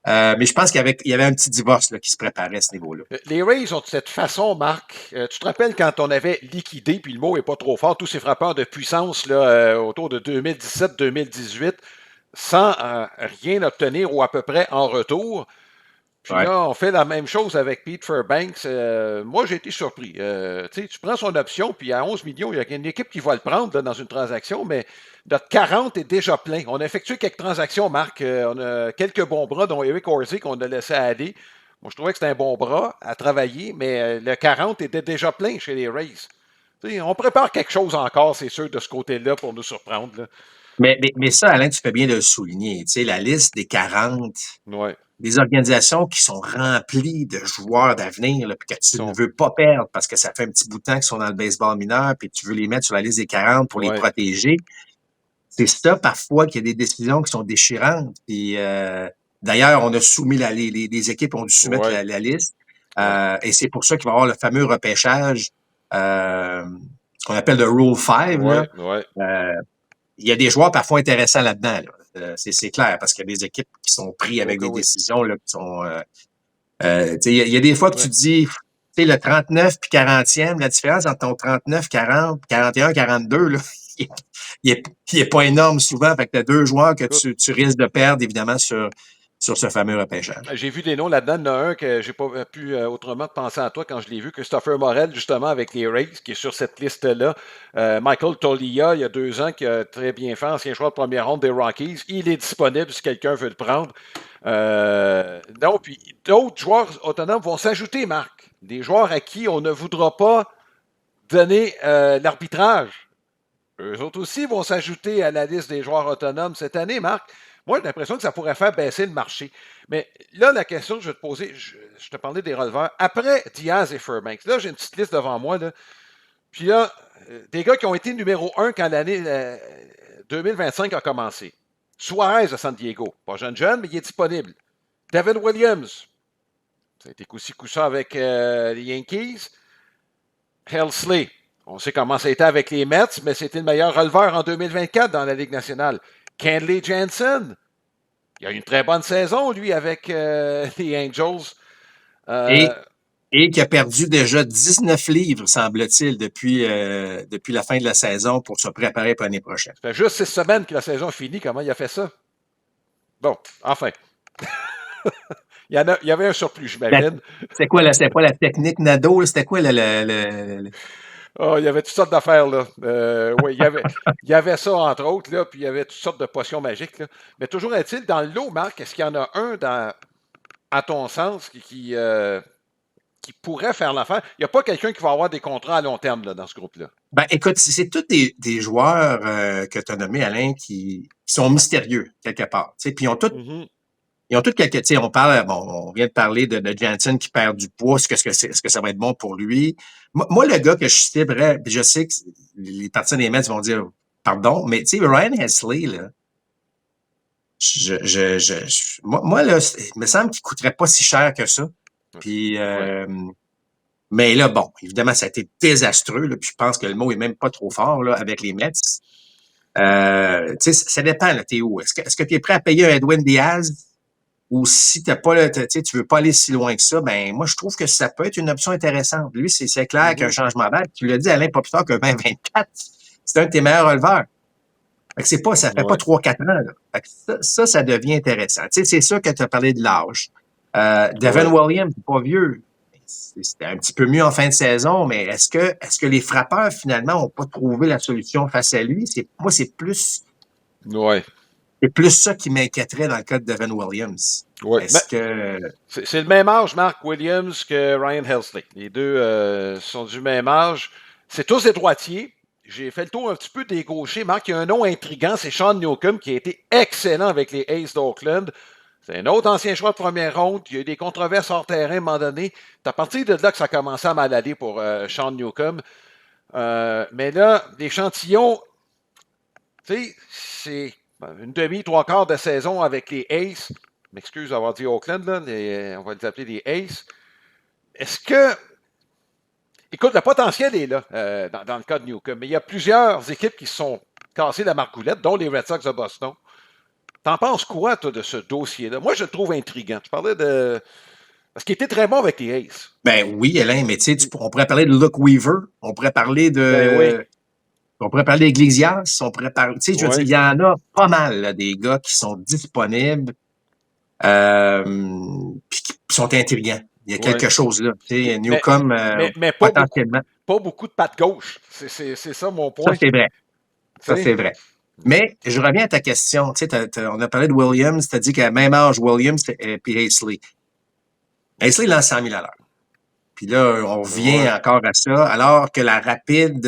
Speaker 1: Mais je pense il y avait un petit divorce là, qui se préparait à ce niveau-là.
Speaker 2: Les Rays ont de cette façon, Marc. Tu te rappelles quand on avait liquidé, puis le mot n'est pas trop fort, tous ces frappeurs de puissance là, autour de 2017-2018, sans rien obtenir ou à peu près en retour. Puis
Speaker 1: Ouais.
Speaker 2: là, on fait la même chose avec Pete Fairbanks. Moi, j'ai été surpris. Tu prends son option, puis à 11 millions, il y a une équipe qui va le prendre là, dans une transaction, mais notre 40 est déjà plein. On a effectué quelques transactions, Marc. On a quelques bons bras, dont Eric Horsey, qu'on a laissé aller. Moi, je trouvais que c'était un bon bras à travailler, mais le 40 était déjà plein chez les Rays. On prépare quelque chose encore, c'est sûr, de ce côté-là pour nous surprendre. Là.
Speaker 1: Mais ça, Alain, tu fais bien de le souligner. Tu sais, la liste des 40,
Speaker 2: Ouais.
Speaker 1: des organisations qui sont remplies de joueurs d'avenir, là, puis que tu ne
Speaker 2: Sont...
Speaker 1: veux pas perdre parce que ça fait un petit bout de temps qu'ils sont dans le baseball mineur, puis tu veux les mettre sur la liste des 40 pour les
Speaker 2: Ouais.
Speaker 1: protéger. C'est ça, parfois, qu'il y a des décisions qui sont déchirantes. Puis, d'ailleurs, on a soumis les équipes ont dû soumettre
Speaker 2: Ouais.
Speaker 1: la liste.
Speaker 2: Ouais.
Speaker 1: Et c'est pour ça qu'il va y avoir le fameux repêchage, ce qu'on appelle le Rule 5. Là.
Speaker 2: Ouais.
Speaker 1: Il y a des joueurs parfois intéressants là-dedans. Là. C'est clair, parce qu'il y a des équipes qui sont prises avec des décisions là, qui sont... il y a des fois que tu te dis, tu sais, le 39 puis 40e, la différence entre ton 39, 40, 41, 42, là, il est pas énorme souvent. Fait que tu as deux joueurs que tu risques de perdre, évidemment, sur ce fameux repêchage.
Speaker 2: J'ai vu des noms là-dedans. Il y en a un que j'ai pas pu autrement penser à toi quand je l'ai vu, Christopher Morel, justement, avec les Rays, qui est sur cette liste-là. Michael Tolia, il y a 2 ans, qui a très bien fait, ancien joueur de première ronde des Rockies. Il est disponible si quelqu'un veut le prendre. Non, puis d'autres joueurs autonomes vont s'ajouter, Marc. Des joueurs à qui on ne voudra pas donner l'arbitrage. Eux autres aussi vont s'ajouter à la liste des joueurs autonomes cette année, Marc. Moi, j'ai l'impression que ça pourrait faire baisser le marché. Mais là, la question que je vais te poser, je te parlais des releveurs. Après Diaz et Fairbanks, là, j'ai une petite liste devant moi. Là. Puis là, des gars qui ont été numéro 1 quand l'année 2025 a commencé. Suarez à San Diego. Pas jeune, mais il est disponible. Devin Williams. Ça a été coup-ci, coup-ça avec les Yankees. Helsley. On sait comment ça a été avec les Mets, mais c'était le meilleur releveur en 2024 dans la Ligue nationale. Kenley Jansen. Il a eu une très bonne saison, lui, avec les Angels.
Speaker 1: Et qui a perdu déjà 19 livres, semble-t-il, depuis la fin de la saison pour se préparer pour l'année prochaine.
Speaker 2: Ça fait juste 6 semaines que la saison est finie. Comment il a fait ça? Bon, enfin. Il y avait un surplus, j'imagine.
Speaker 1: C'était quoi la technique Nado? C'était quoi
Speaker 2: Oh, il y avait toutes sortes d'affaires, là. Oui, il y avait ça, entre autres, là, puis il y avait toutes sortes de potions magiques, là. Mais toujours est-il, dans le lot, Marc, est-ce qu'il y en a un, à ton sens, qui pourrait faire l'affaire? Il n'y a pas quelqu'un qui va avoir des contrats à long terme, là, dans ce groupe-là.
Speaker 1: Ben, écoute, c'est tous des joueurs que tu as nommés, Alain, qui sont mystérieux, quelque part. Puis ils ont tous quelques, tu sais, on vient de parler de Jansen qui perd du poids. Est-ce que ça va être bon pour lui? Moi, le gars que je cibrerais, puis je sais que les partisans des Mets vont dire pardon, mais tu sais, Ryan Helsley, là, moi, là, il me semble qu'il coûterait pas si cher que ça. Puis, mais là, bon, évidemment, ça a été désastreux, là, puis je pense que le mot est même pas trop fort, là, avec les Mets. Tu sais, ça dépend, là, t'es où? Est-ce que tu es prêt à payer un Edwin Diaz? Ou si t'as pas, tu veux pas aller si loin que ça, ben moi je trouve que ça peut être une option intéressante. Lui, c'est clair qu'un changement d'air. Tu l'as dit, Alain, pas plus tard que 2024, c'est un de tes meilleurs releveurs. Fait que ça fait pas 3-4 ans. Là. Fait que ça devient intéressant. Tu sais, c'est sûr que tu as parlé de l'âge. Devin Williams, c'est pas vieux. C'était un petit peu mieux en fin de saison, mais est-ce que les frappeurs, finalement, n'ont pas trouvé la solution face à lui? Moi, c'est plus.
Speaker 2: Ouais.
Speaker 1: C'est plus ça qui m'inquiéterait dans le cas de Devin Williams.
Speaker 2: Ouais. C'est le même âge, Mark Williams, que Ryan Helsley. Les deux sont du même âge. C'est tous des droitiers. J'ai fait le tour un petit peu des gauchers. Marc, il y a un nom intriguant, c'est Sean Newcomb, qui a été excellent avec les A's d'Oakland. C'est un autre ancien choix de première ronde. Il y a eu des controverses hors terrain à un moment donné. C'est à partir de là que ça a commencé à mal aller pour Sean Newcomb. Mais là, l'échantillon, tu sais, c'est une demi-trois-quarts de saison avec les A's. Je m'excuse d'avoir dit Oakland, là, on va les appeler les A's. Est-ce que... Écoute, le potentiel est là dans le cas de Newcomb, mais il y a plusieurs équipes qui se sont cassées la margoulette, dont les Red Sox de Boston. T'en penses quoi, toi, de ce dossier-là? Moi, je le trouve intriguant. Tu parlais de... Parce qu'il était très bon avec les Aces.
Speaker 1: Ben oui, Alain, mais tu sais, on pourrait parler de Luke Weaver, on pourrait parler
Speaker 2: Ben oui.
Speaker 1: on pourrait parler d'Iglesias, on pourrait parler, tu sais, je veux dire,
Speaker 2: Ouais.
Speaker 1: il y en a pas mal, là, des gars qui sont disponibles, puis qui sont intrigants. Il y a
Speaker 2: Ouais.
Speaker 1: quelque chose là, tu sais,
Speaker 2: Mais-
Speaker 1: Newcombe,
Speaker 2: Mais pas
Speaker 1: potentiellement.
Speaker 2: pas beaucoup de pattes gauche. C'est ça mon
Speaker 1: Ça,
Speaker 2: point.
Speaker 1: c'est vrai. Ça,
Speaker 2: Tu sais?
Speaker 1: c'est vrai. Mais je reviens à ta question. Tu sais, on a parlé de Williams. Tu as dit qu'à même âge, Williams et puis Hazley. Hazley lance 100 000 à l'heure. Puis là, on revient encore à ça. Alors que la rapide,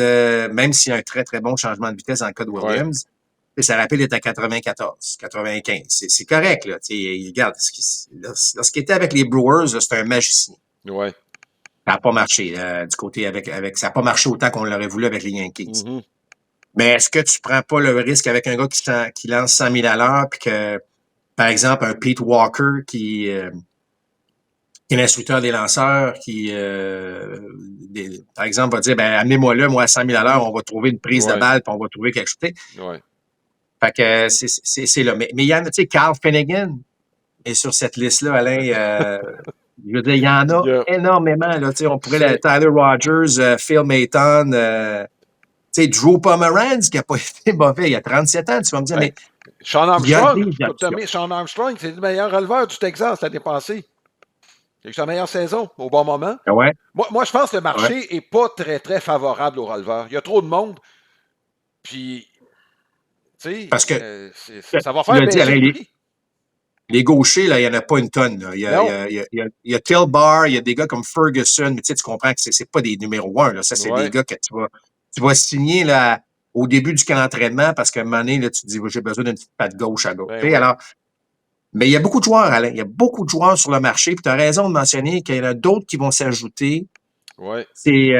Speaker 1: même s'il y a un très, très bon changement de vitesse dans le cas de Williams, sa rapide est à 94, 95. C'est correct, là. Tu sais, regarde, lorsqu'il était avec les Brewers, là, c'était un magicien.
Speaker 2: Ouais.
Speaker 1: Ça n'a pas marché du côté avec ça n'a pas marché autant qu'on l'aurait voulu avec les Yankees.
Speaker 2: Mhm.
Speaker 1: Mais est-ce que tu prends pas le risque avec un gars qui lance 100 000 à l'heure puis que, par exemple, un Pete Walker qui est l'instructeur des lanceurs par exemple, va dire, ben, amenez-moi là, moi, à 100 000 à l'heure, on va trouver une prise de balle puis on va trouver quelque chose.
Speaker 2: Ouais.
Speaker 1: Fait que c'est là. Mais il y en a, tu sais, Carl Finnegan est sur cette liste-là, Alain. Je veux dire, il y en a énormément, là. Tu sais, on pourrait Tyler Rogers, Phil Maton, tu sais, Drew Pomeranz, qui n'a pas été mauvais, il a 37 ans, tu vas me dire, mais
Speaker 2: Sean
Speaker 1: il y a
Speaker 2: Armstrong,
Speaker 1: des options.
Speaker 2: Sean Armstrong, c'est le meilleur releveur du Texas l'année passée. Il a eu sa meilleure saison au bon moment.
Speaker 1: Ouais.
Speaker 2: Moi, je pense que le marché n'est pas très, très favorable aux releveurs. Il y a trop de monde. Puis, tu sais,
Speaker 1: parce que
Speaker 2: ça va faire baisser le prix.
Speaker 1: Les gauchers, là, il n'y en a pas une tonne. Là. Il y a Tilbar, il y a des gars comme Ferguson, mais tu comprends que c'est pas des numéros 1. Là. Ça, c'est des gars que tu vas signer là, au début du camp d'entraînement parce qu'à un moment donné, là, tu te dis, j'ai besoin d'une petite patte gauche à gauche. Alors, mais il y a beaucoup de joueurs, Alain. Il y a beaucoup de joueurs sur le marché. Puis tu as raison de mentionner qu'il y en a d'autres qui vont s'ajouter.
Speaker 2: Ouais.
Speaker 1: C'est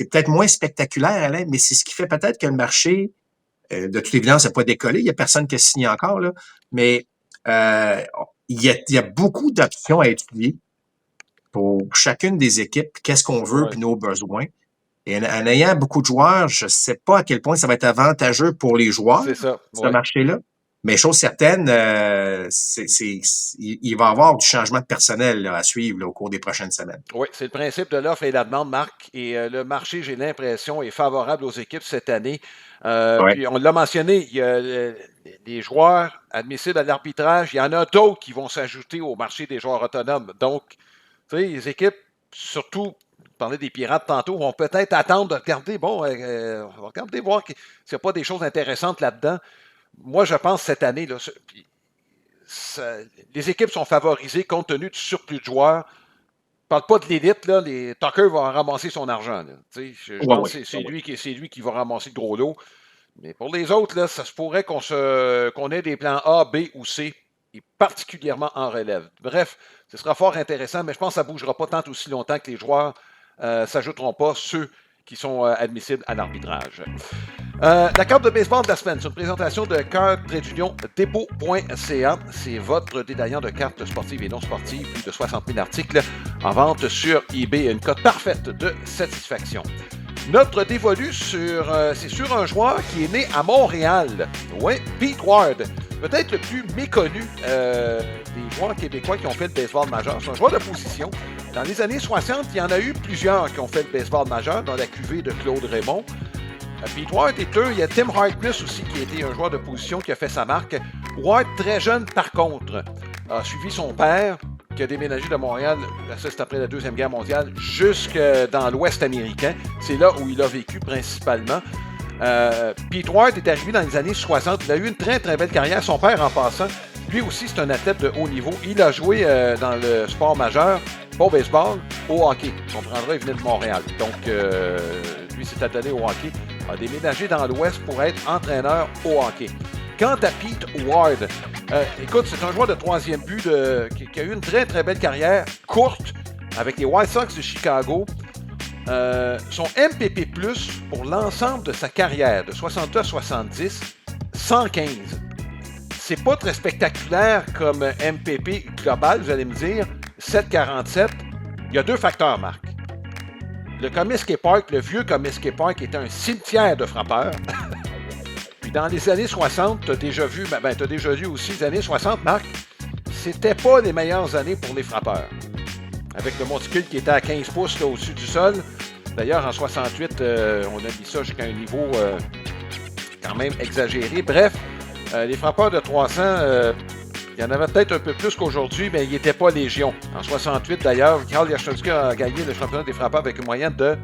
Speaker 1: peut-être moins spectaculaire, Alain, mais c'est ce qui fait peut-être que le marché, de toute évidence, n'a pas décollé. Il n'y a personne qui a signé encore, là. Mais il y a beaucoup d'options à étudier pour chacune des équipes, qu'est-ce qu'on veut puis nos besoins. Et en ayant beaucoup de joueurs, je ne sais pas à quel point ça va être avantageux pour les joueurs, ce marché-là. Mais chose certaine, il va y avoir du changement de personnel là, à suivre là, au cours des prochaines semaines.
Speaker 2: Oui, c'est le principe de l'offre et la demande, Marc. Et le marché, j'ai l'impression, est favorable aux équipes cette année. Puis on l'a mentionné, il y a des joueurs admissibles à l'arbitrage. Il y en a d'autres qui vont s'ajouter au marché des joueurs autonomes. Donc, tu sais, les équipes, surtout, on parlait des Pirates tantôt, vont peut-être attendre de regarder, on va regarder, voir s'il n'y a pas des choses intéressantes là-dedans. Moi, je pense cette année, là, les équipes sont favorisées compte tenu du surplus de joueurs. Je ne parle pas de l'élite, là. Tucker va ramasser son argent. Là. Je pense que c'est lui qui va ramasser le gros lot. Mais pour les autres, là, ça se pourrait qu'on ait des plans A, B ou C, et particulièrement en relève. Bref, ce sera fort intéressant, mais je pense que ça ne bougera pas tant aussi longtemps que les joueurs ne s'ajouteront pas, ceux qui sont admissibles à l'arbitrage. La carte de baseball de la semaine, c'est une présentation de carte-dépôt.ca. C'est votre détaillant de cartes sportives et non sportives. Plus de 60 000 articles en vente sur eBay. Une cote parfaite de satisfaction. Notre dévolu, c'est sur un joueur qui est né à Montréal. Oui, Pete Ward. Peut-être le plus méconnu des joueurs québécois qui ont fait le baseball majeur. C'est un joueur de position. Dans les années 60, il y en a eu plusieurs qui ont fait le baseball majeur dans la cuvée de Claude Raymond. Pete Ward est un. Il y a Tim Harkness aussi qui a été un joueur de position qui a fait sa marque. Ward, très jeune par contre, a suivi son père qui a déménagé de Montréal, ça c'est après la Deuxième Guerre mondiale, jusque dans l'Ouest américain. C'est là où il a vécu principalement. Pete Ward est arrivé dans les années 60. Il a eu une très très belle carrière. Son père en passant, lui aussi c'est un athlète de haut niveau. Il a joué dans le sport majeur, pas au baseball, au hockey. On comprendra, il venait de Montréal. Donc lui s'est adonné au hockey. A déménagé dans l'Ouest pour être entraîneur au hockey. Quant à Pete Ward, écoute, c'est un joueur de troisième but qui a eu une très très belle carrière courte avec les White Sox de Chicago. Son MPP+, pour l'ensemble de sa carrière, de 62 à 70, 115. C'est pas très spectaculaire comme MPP global, vous allez me dire, 7,47. Il y a deux facteurs, Marc. Le Comiskey Park, le vieux Comiskey Park, était un cimetière de frappeurs. Puis Puis dans les années 60, tu as déjà vu aussi les années 60, Marc, c'était pas les meilleures années pour les frappeurs. Avec le monticule qui était à 15 pouces là, au-dessus du sol. D'ailleurs, en 68, on a mis ça jusqu'à un niveau quand même exagéré. Bref, les frappeurs de 300, il y en avait peut-être un peu plus qu'aujourd'hui, mais ils n'étaient pas légion. En 68, d'ailleurs, Karl Jastremski a gagné le championnat des frappeurs avec une moyenne de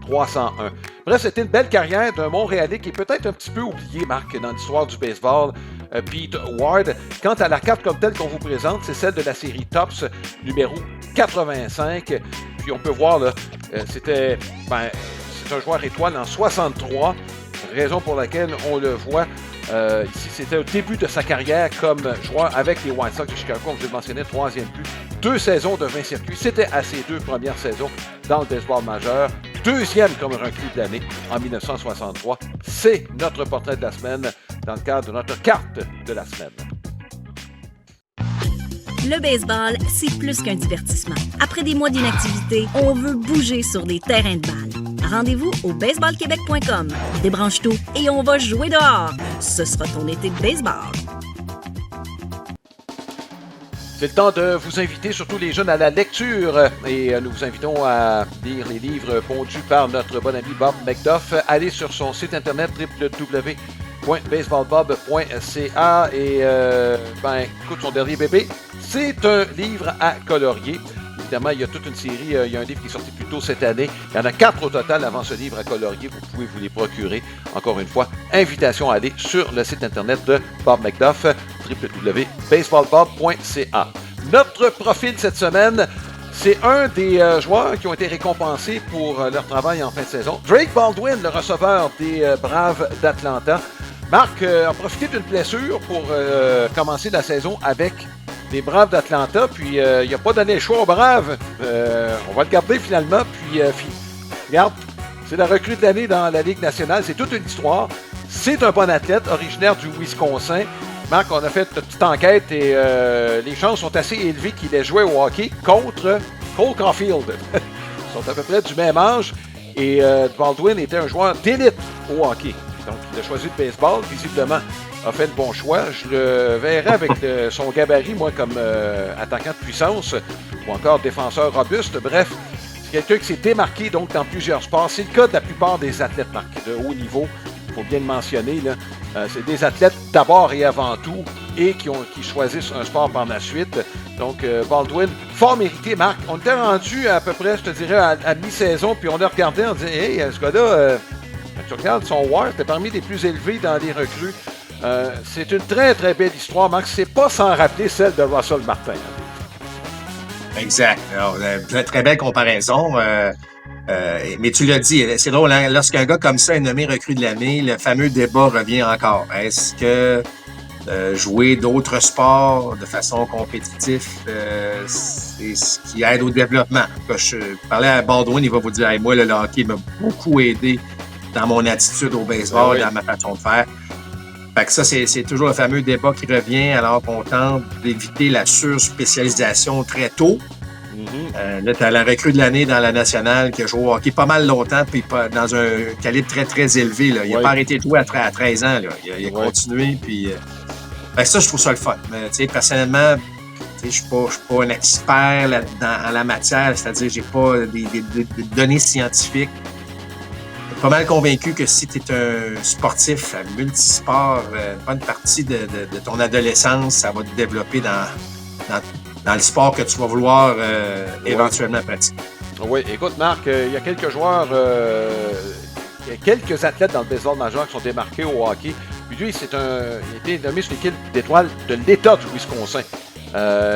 Speaker 2: 301. Bref, c'était une belle carrière d'un Montréalais qui est peut-être un petit peu oublié, Marc, dans l'histoire du baseball, Pete Ward. Quant à la carte comme telle qu'on vous présente, c'est celle de la série Topps numéro 85. Puis on peut voir, là, c'est un joueur étoile en 63, raison pour laquelle on le voit. Ici, c'était au début de sa carrière comme joueur avec les White Sox de Chicago, comme je le mentionnais, 3e but. 2 saisons de 20 circuits. C'était à ses 2 premières saisons dans le baseball majeur. 2e comme recrue de l'année en 1963. C'est notre portrait de la semaine dans le cadre de notre carte de la semaine.
Speaker 6: Le baseball, c'est plus qu'un divertissement. Après des mois d'inactivité, on veut bouger sur des terrains de balle. Rendez-vous au baseballquebec.com. Débranche tout et on va jouer dehors. Ce sera ton été de baseball.
Speaker 2: C'est le temps de vous inviter, surtout les jeunes, à la lecture. Et nous vous invitons à lire les livres pondus par notre bon ami Bob McDuff. Allez sur son site internet www.baseballbob.ca et écoute, son dernier bébé, c'est un livre à colorier. Évidemment, il y a toute une série, il y a un livre qui est sorti plus tôt cette année. Il y en a 4 au total avant ce livre à colorier. Vous pouvez vous les procurer. Encore une fois, invitation à aller sur le site internet de Bob McDuff, www.baseballbob.ca. Notre profil cette semaine, c'est un des joueurs qui ont été récompensés pour leur travail en fin de saison. Drake Baldwin, le receveur des Braves d'Atlanta. Marc a profité d'une blessure pour commencer la saison avec les Braves d'Atlanta, puis il n'a pas donné le choix aux Braves. On va le garder finalement, puis regarde, c'est la recrue de l'année dans la Ligue nationale, c'est toute une histoire. C'est un bon athlète, originaire du Wisconsin. Marc, on a fait une petite enquête et les chances sont assez élevées qu'il ait joué au hockey contre Cole Caulfield. Ils sont à peu près du même âge et Baldwin était un joueur d'élite au hockey. Donc, il a choisi le baseball, visiblement a fait le bon choix. Je le verrais avec son gabarit, moi, comme attaquant de puissance ou encore défenseur robuste. Bref, c'est quelqu'un qui s'est démarqué donc dans plusieurs sports. C'est le cas de la plupart des athlètes, Marc, de haut niveau. Il faut bien le mentionner, là. C'est des athlètes d'abord et avant tout et qui choisissent un sport par la suite. Donc, Baldwin, fort mérité, Marc. On était rendu à peu près, je te dirais, à mi-saison, puis on a regardé, on disait, hey, ce gars-là, tu regardes son WAR, c'était parmi les plus élevés dans les recrues. C'est une très, très belle histoire, Marc. C'est pas sans rappeler celle de Russell Martin.
Speaker 1: Exact. Alors, très belle comparaison. Mais tu l'as dit, c'est drôle, hein? Lorsqu'un gars comme ça est nommé recrue de l'année, le fameux débat revient encore. Est-ce que jouer d'autres sports de façon compétitive, c'est ce qui aide au développement? Quand je parlais à Baldwin, il va vous dire, hey, moi, le hockey m'a beaucoup aidé dans mon attitude au baseball, dans ma façon de faire. Fait que ça, c'est toujours le fameux débat qui revient alors qu'on tente d'éviter la surspécialisation très tôt. Là, tu as la recrue de l'année dans la nationale qui a joué au hockey pas mal longtemps puis dans un calibre très, très élevé. Là. Il n'a pas arrêté de jouer à 13 ans. Là. Il a continué. Puis, ça, je trouve ça le fun. Mais, personnellement, je ne suis pas un expert en la matière. C'est-à-dire j'ai pas des données scientifiques. Pas mal convaincu que si tu es un sportif multisport, une bonne partie de ton adolescence, ça va te développer dans le sport que tu vas vouloir éventuellement pratiquer.
Speaker 2: Oui, écoute, Marc, il y a quelques joueurs, il y a quelques athlètes dans le baseball majeur qui sont démarqués au hockey. Puis lui, il a été nommé sur l'équipe d'étoiles de l'État du Wisconsin.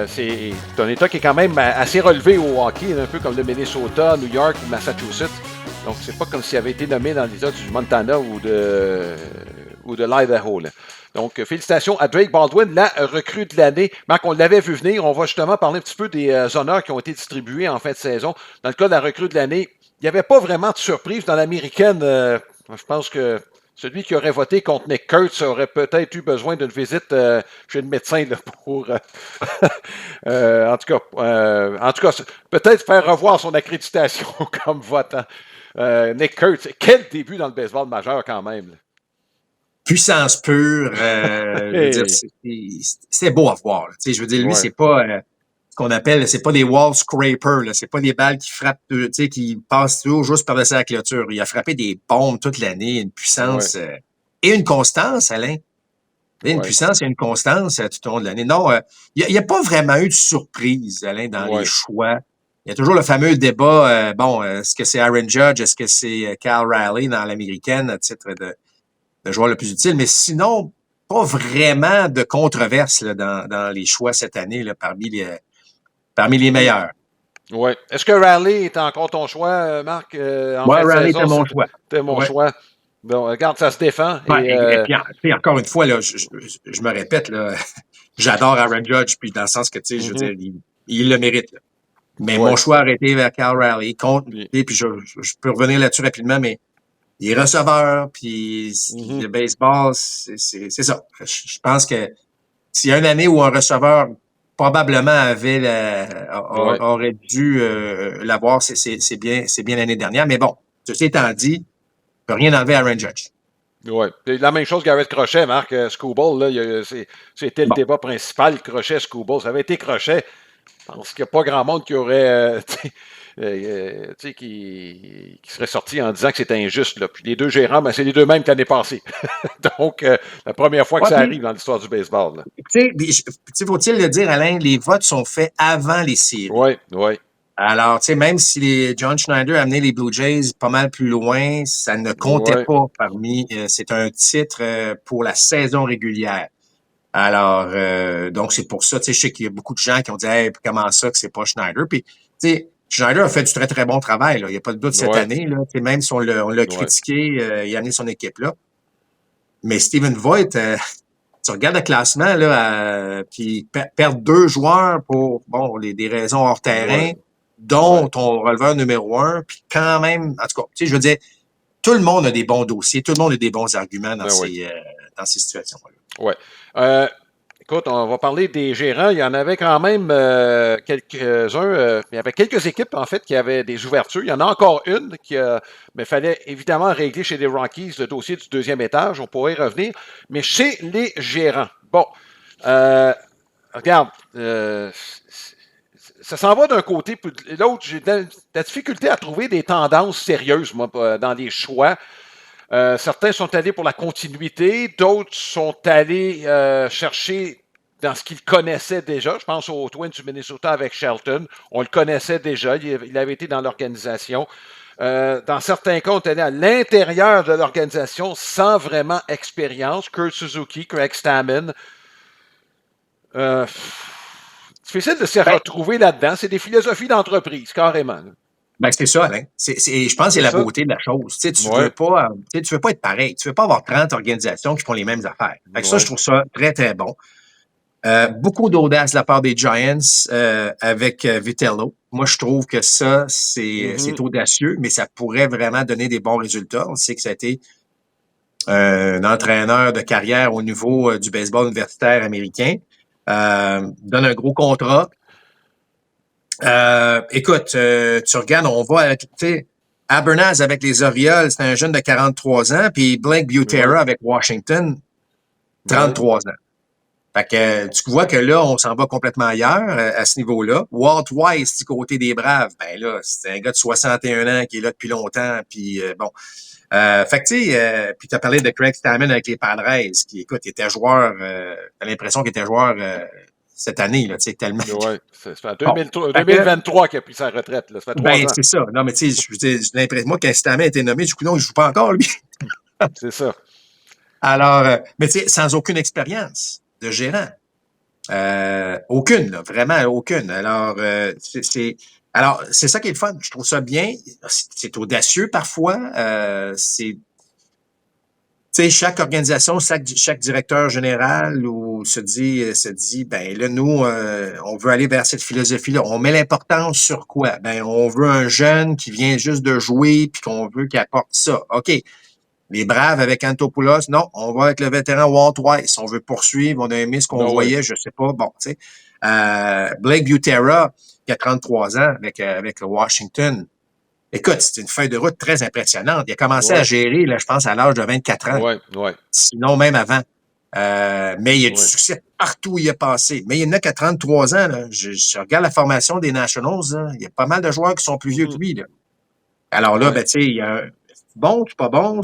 Speaker 2: C'est un État qui est quand même assez relevé au hockey, un peu comme le Minnesota, New York ou Massachusetts. Donc, c'est pas comme s'il avait été nommé dans l'État du Montana ou de l'Idaho. Là. Donc, félicitations à Drake Baldwin, la recrue de l'année. Marc, on l'avait vu venir. On va justement parler un petit peu des honneurs qui ont été distribués en fin de saison. Dans le cas de la recrue de l'année, il n'y avait pas vraiment de surprise dans l'américaine. Je pense que celui qui aurait voté contre Nick Kurtz aurait peut-être eu besoin d'une visite chez le médecin là, pour... en tout cas, peut-être faire revoir son accréditation comme votant. Nick Kurtz, quel début dans le baseball majeur quand même. Là.
Speaker 1: puissance pure. Je veux dire, c'est beau à voir. Tu sais, je veux dire, lui, c'est pas ce qu'on appelle, c'est pas des wall scrapers. Là, c'est pas des balles qui frappent, tu sais, qui passent toujours juste par-dessus la clôture. Il a frappé des bombes toute l'année, une puissance et une constance, Alain. Une puissance et une constance tout au long de l'année. Non, il n'y a pas vraiment eu de surprise, Alain, dans les choix. Il y a toujours le fameux débat, est-ce que c'est Aaron Judge, est-ce que c'est Cal Raleigh dans l'américaine, à titre de joueur le plus utile. Mais sinon, pas vraiment de controverse là, dans les choix cette année là, parmi les meilleurs.
Speaker 2: Oui. Est-ce que Raleigh est encore ton choix, Marc?
Speaker 1: Oui, Raleigh était mon choix.
Speaker 2: C'était mon choix. Bon, regarde, ça se défend.
Speaker 1: Et puis encore une fois, là, je me répète, là, j'adore Aaron Judge, puis dans le sens que, tu sais, je veux dire, il le mérite. Là. Mais mon choix aurait été vers Cal Raleigh. Puis je peux revenir là-dessus rapidement, mais les receveurs, puis le baseball, c'est ça. Je pense que s'il y a une année où un receveur probablement aurait dû l'avoir, c'est bien l'année dernière. Mais bon, ceci étant dit, je peux rien enlever à Aaron Judge.
Speaker 2: Oui. La même chose Garrett Crochet, Marc. Screwball, là, c'était le débat principal, Crochet, Screwball. Ça avait été Crochet. Je pense qu'il n'y a pas grand monde qui aurait qui serait sorti en disant que c'était injuste. Là. Puis les deux gérants, c'est les deux mêmes que l'année passée. Donc, la première fois que ça arrive dans l'histoire du baseball.
Speaker 1: Tu sais, faut-il le dire, Alain, les votes sont faits avant les séries.
Speaker 2: Oui.
Speaker 1: Alors, tu sais, même si John Schneider a amené les Blue Jays pas mal plus loin, ça ne comptait pas parmi. C'est un titre pour la saison régulière. Alors, donc c'est pour ça, tu sais, je sais qu'il y a beaucoup de gens qui ont dit, hey, comment ça que c'est pas Schneider? Puis, tu sais, Schneider a fait du très, très bon travail, là. Il n'y a pas de doute cette année, là. Tu sais, même si on l'a critiqué, il a amené son équipe là. Mais Steven Voigt, tu regardes le classement, là, puis perdre 2 joueurs pour, des raisons hors terrain, dont ton releveur numéro 1, puis quand même, en tout cas, tu sais, je veux dire, tout le monde a des bons dossiers, tout le monde a des bons arguments dans ces situations-là.
Speaker 2: Oui. Écoute, on va parler des gérants. Il y en avait quand même quelques-uns. Il y avait quelques équipes, en fait, qui avaient des ouvertures. Il y en a encore une mais il fallait évidemment régler chez les Rockies le dossier du 2e étage. On pourrait y revenir. Mais chez les gérants. Bon. Regarde. Ça s'en va d'un côté, puis de l'autre, j'ai de la difficulté à trouver des tendances sérieuses, moi, dans les choix. Certains sont allés pour la continuité, d'autres sont allés chercher dans ce qu'ils connaissaient déjà. Je pense aux Twins du Minnesota avec Shelton. On le connaissait déjà, il avait été dans l'organisation. Dans certains cas, on est allé à l'intérieur de l'organisation sans vraiment expérience. Kurt Suzuki, Craig Stammen. C'est difficile de se retrouver là-dedans. C'est des philosophies d'entreprise, carrément.
Speaker 1: Ben, c'est ça, Alain. Je pense que c'est la beauté de la chose. Tu sais, tu veux pas être pareil. Tu veux pas avoir 30 organisations qui font les mêmes affaires. Fait que ça, je trouve ça très, très bon. Beaucoup d'audace de la part des Giants avec Vitello. Moi, je trouve que ça, c'est audacieux, mais ça pourrait vraiment donner des bons résultats. On sait que ça a été un entraîneur de carrière au niveau du baseball universitaire américain. Donne un gros contrat. Écoute, tu regardes, on voit avec, tu sais, Abernaz avec les Orioles, c'est un jeune de 43 ans, puis Blake Butera avec Washington, 33 ans. Fait que tu vois que là, on s'en va complètement ailleurs à ce niveau-là. Walt Weiss du côté des Braves, ben là, c'est un gars de 61 ans qui est là depuis longtemps, puis bon. Fait que tu sais, puis tu as parlé de Craig Stammen avec les Padres, qui, écoute, était joueur, t'as l'impression qu'il était joueur cette année, là, tu sais, tellement.
Speaker 2: Oui, ça fait 2023 qu'il a pris sa retraite, là. Ça fait 3 ans.
Speaker 1: C'est ça. Non, mais tu sais, j'ai l'impression, moi, quand Stammen a été nommé, du coup, non, il joue pas encore, lui.
Speaker 2: C'est ça.
Speaker 1: Alors, mais tu sais, sans aucune expérience de gérant. Aucune, là, vraiment aucune. Alors, c'est ça qui est le fun. Je trouve ça bien. C'est audacieux parfois. Tu sais, chaque organisation, chaque directeur général se dit, ben là, nous, on veut aller vers cette philosophie-là. On met l'importance sur quoi? Ben, on veut un jeune qui vient juste de jouer puis qu'on veut qu'il apporte ça. OK. Les Braves avec Antopoulos, non, on va avec le vétéran Walt Weiss. On veut poursuivre, on a aimé ce qu'on voyait, je sais pas. Bon, tu sais. Blake Butera, qui a 33 ans avec le Washington. Écoute, c'est une feuille de route très impressionnante. Il a commencé
Speaker 2: Ouais.
Speaker 1: à gérer, là, je pense, à l'âge de 24 ans.
Speaker 2: Ouais.
Speaker 1: Sinon, même avant. Mais il y a du
Speaker 2: Ouais.
Speaker 1: succès partout où il est passé. Mais il n'y en a qu'à 33 ans. Là. Je regarde la formation des Nationals. Là. Il y a pas mal de joueurs qui sont plus vieux que lui. Là. Alors là,
Speaker 2: Ouais.
Speaker 1: ben, tu sais, il y a un bon, c'est pas bon.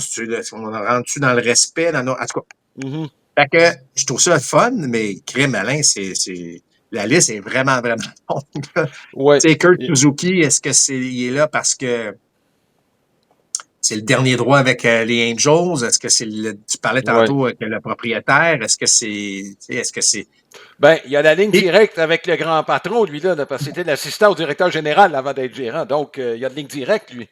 Speaker 1: On rentre-tu dans le respect? En tout cas,
Speaker 2: Mhm.
Speaker 1: fait que je trouve ça le fun, mais crime, Alain, la liste est vraiment, vraiment longue. là.
Speaker 2: Ouais.
Speaker 1: Tu sais, Kurt Suzuki, est-ce que il est là parce que c'est le dernier droit avec les Angels? Est-ce que tu parlais tantôt avec le propriétaire? Est-ce que c'est,
Speaker 2: Ben, il y a la ligne
Speaker 1: Et-
Speaker 2: directe avec le grand patron, lui, là, parce que c'était l'assistant au directeur général avant d'être gérant. Donc, il y a de ligne directe, lui.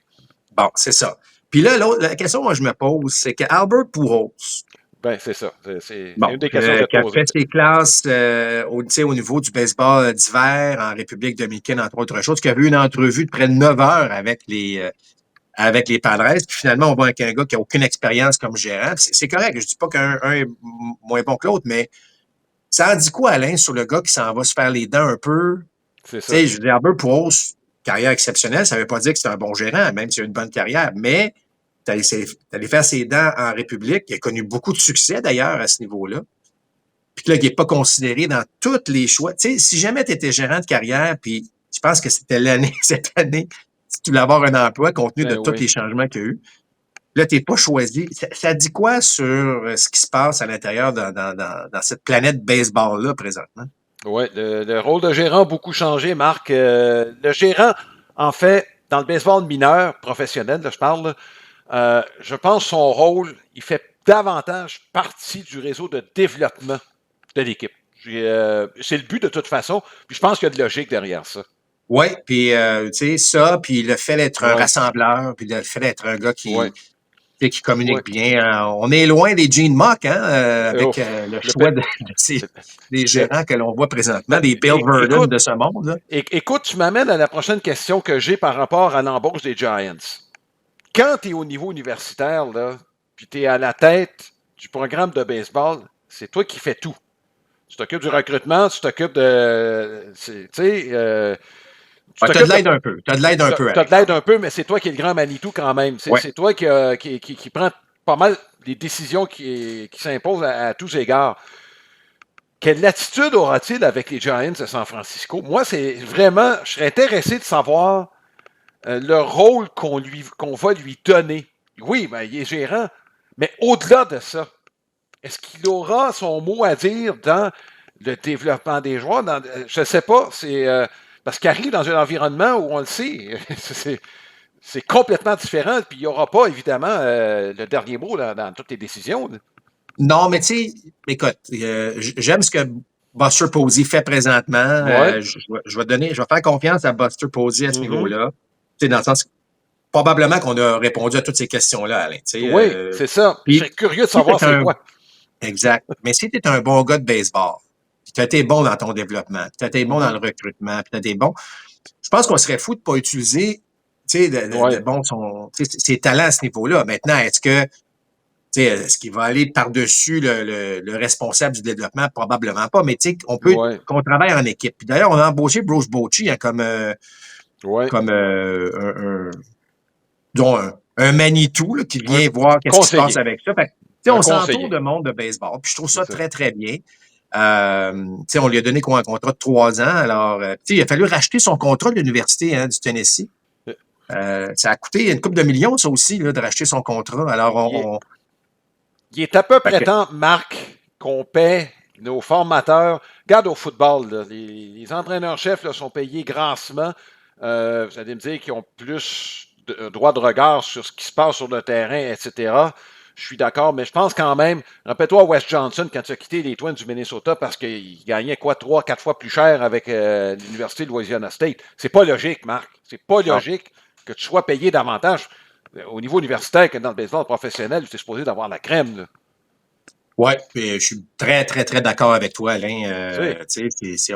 Speaker 1: bon, c'est ça. Puis là, la question que moi je me pose, c'est que Albert Pujols,
Speaker 2: Ben, c'est ça. C'est
Speaker 1: bon,
Speaker 2: une des questions que je vais
Speaker 1: qui
Speaker 2: te
Speaker 1: a
Speaker 2: poser.
Speaker 1: fait ses classes au niveau du baseball d'hiver en République dominicaine, entre autres choses, qui a eu une entrevue de près de 9 heures avec les Padres, puis finalement, on voit un gars qui n'a aucune expérience comme gérant. C'est correct, je dis pas qu'un est moins bon que l'autre, mais ça en dit quoi, Alain, sur le gars qui s'en va se faire les dents un peu?
Speaker 2: C'est
Speaker 1: Tu
Speaker 2: ça.
Speaker 1: sais, je veux dire, Albert Pujols, carrière exceptionnelle, ça ne veut pas dire que c'est un bon gérant, même s'il a une bonne carrière, mais t'allais faire ses dents en République. Il a connu beaucoup de succès, d'ailleurs, à ce niveau-là. Puis là, il n'est pas considéré dans tous les choix. Tu sais, si jamais tu étais gérant de carrière, puis je pense que c'était cette année, si tu voulais avoir un emploi compte tenu de
Speaker 2: Ben
Speaker 1: tous
Speaker 2: oui.
Speaker 1: les changements qu'il y a eu, là, tu n'es pas choisi. Ça dit quoi sur ce qui se passe à l'intérieur dans cette planète baseball-là, présentement?
Speaker 2: Oui, le rôle de gérant a beaucoup changé, Marc. Le gérant, en fait, dans le baseball mineur, professionnel, là, je parle, je pense son rôle, il fait davantage partie du réseau de développement de l'équipe. C'est le but de toute façon, puis je pense qu'il y a de logique derrière ça.
Speaker 1: Oui, puis tu sais, ça, puis le fait d'être un
Speaker 2: Ouais.
Speaker 1: rassembleur, puis le fait d'être un gars qui,
Speaker 2: Ouais.
Speaker 1: tu sais, qui communique
Speaker 2: Ouais.
Speaker 1: bien. On est loin des Gene Mock, hein, avec
Speaker 2: Ouf.
Speaker 1: le choix des gérants que l'on voit présentement, des Bill Verdon
Speaker 2: Écoute,
Speaker 1: de ce monde. Là.
Speaker 2: écoute, tu m'amènes à la prochaine question que j'ai par rapport à l'embauche des Giants. Quand tu es au niveau universitaire, là, puis tu es à la tête du programme de baseball, c'est toi qui fais tout. Tu t'occupes du recrutement, tu t'occupes de. Tu sais.
Speaker 1: Ouais, t'as de l'aide un peu. T'as de l'aide un peu.
Speaker 2: Tu as de l'aide un peu, mais c'est toi qui es le grand Manitou quand même.
Speaker 1: Ouais.
Speaker 2: C'est toi qui prend pas mal des décisions qui s'imposent à tous égards. Quelle attitude aura-t-il avec les Giants de San Francisco? Moi, c'est vraiment. Je serais intéressé de savoir le rôle qu'on va lui donner. Oui, ben, il est gérant, mais au-delà de ça, est-ce qu'il aura son mot à dire dans le développement des joueurs? Je ne sais pas. Parce qu'il arrive dans un environnement où on le sait, c'est complètement différent. Puis il n'y aura pas, évidemment, le dernier mot là, dans toutes les décisions. Là.
Speaker 1: Non, mais tu sais, écoute, j'aime ce que Buster Posey fait présentement.
Speaker 2: Ouais.
Speaker 1: Je vais faire confiance à Buster Posey à ce
Speaker 2: Mhm.
Speaker 1: niveau-là. Tu sais, dans le sens probablement qu'on a répondu à toutes ces questions-là, Alain.
Speaker 2: Oui, c'est ça. Je serais curieux de savoir c'est quoi.
Speaker 1: Exact. Mais si tu es un bon gars de baseball, puis tu as été bon dans ton développement, puis tu as été bon dans le recrutement, puis tu as été bon, je pense qu'on serait fou de ne pas utiliser ses talents à ce niveau-là. Maintenant, est-ce qu'il va aller par-dessus le responsable du développement? Probablement pas, mais on peut qu'on travaille en équipe. Puis d'ailleurs, on a embauché Bruce Bochy hein, comme un Manitou là, qui vient voir qu'est-ce qui se passe avec ça. Fait, on s'entoure de monde de baseball. Puis je trouve ça très, très bien. On lui a donné un contrat de 3 ans. Alors, il a fallu racheter son contrat de l'Université du Tennessee. Ça a coûté une couple de millions, ça aussi, là, de racheter son contrat. Alors,
Speaker 2: il est à peu près temps, Marc, qu'on paie nos formateurs. Regarde au football, là, les entraîneurs-chefs sont payés grassement. Vous allez me dire qu'ils ont plus de droit de regard sur ce qui se passe sur le terrain, etc. Je suis d'accord, mais je pense quand même, rappelle-toi Wes Johnson quand tu as quitté les Twins du Minnesota parce qu'il gagnait 3-4 fois plus cher avec l'Université de Louisiana State. C'est pas logique, Marc. C'est pas logique que tu sois payé davantage au niveau universitaire que dans le baseball professionnel. Tu es supposé d'avoir la crème.
Speaker 1: Oui, je suis très, très, très d'accord avec toi, Alain.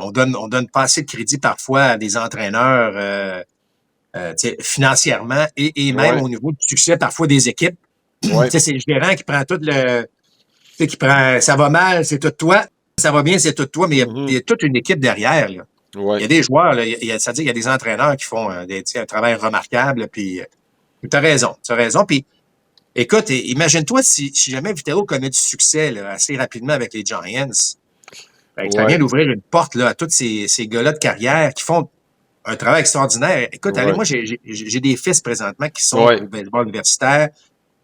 Speaker 1: On donne pas assez de crédit parfois à des entraîneurs financièrement et même au niveau du succès parfois des équipes. C'est le gérant qui prend tout ça va mal, c'est tout toi. Ça va bien, c'est tout toi, mais il y a toute une équipe derrière. Là.
Speaker 2: Ouais.
Speaker 1: Il y a des joueurs, là, c'est-à-dire qu'il y a des entraîneurs qui font un travail remarquable, puis tu as raison. Puis, écoute, imagine-toi si jamais Vitello connaît du succès là, assez rapidement avec les Giants, ben, ça vient d'ouvrir une porte là, à tous ces gars-là de carrière qui font un travail extraordinaire. Écoute, allez, moi, j'ai des fils présentement qui sont au baseball universitaire.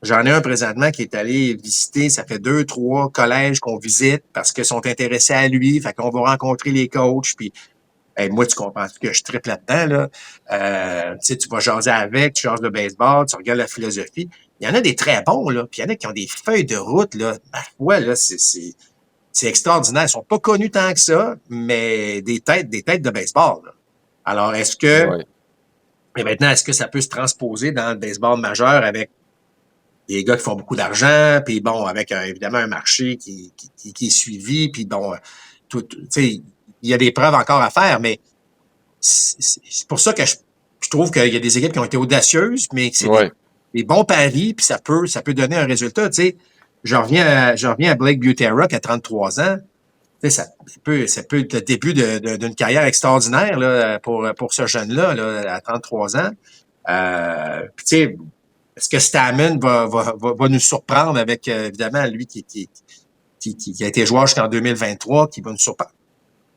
Speaker 1: J'en ai un présentement qui est allé visiter, ça fait 2, 3 collèges qu'on visite parce qu'ils sont intéressés à lui. Fait qu'on va rencontrer les coachs, puis hey, moi, tu comprends que je triple là-dedans, là. Tu vas jaser avec, tu jases le baseball, tu regardes la philosophie. Il y en a des très bons, là, puis il y en a qui ont des feuilles de route, là. Ma foi, là, c'est extraordinaire. Ils sont pas connus tant que ça, mais des têtes de baseball, là. Alors, et maintenant, est-ce que ça peut se transposer dans le baseball majeur avec des gars qui font beaucoup d'argent, puis bon, avec évidemment un marché qui est suivi, puis bon, tu sais, il y a des preuves encore à faire, mais c'est pour ça que je trouve qu'il y a des équipes qui ont été audacieuses, mais c'est des bons paris, puis ça peut donner un résultat. Tu sais, je reviens à Blake Buterock à 33 ans. Tu sais, ça peut être le début d'une carrière extraordinaire là, pour ce jeune-là là, à 33 ans. Puis tu sais, est-ce que Stammen va nous surprendre avec, évidemment, lui qui a été joueur jusqu'en 2023, qui va nous surprendre?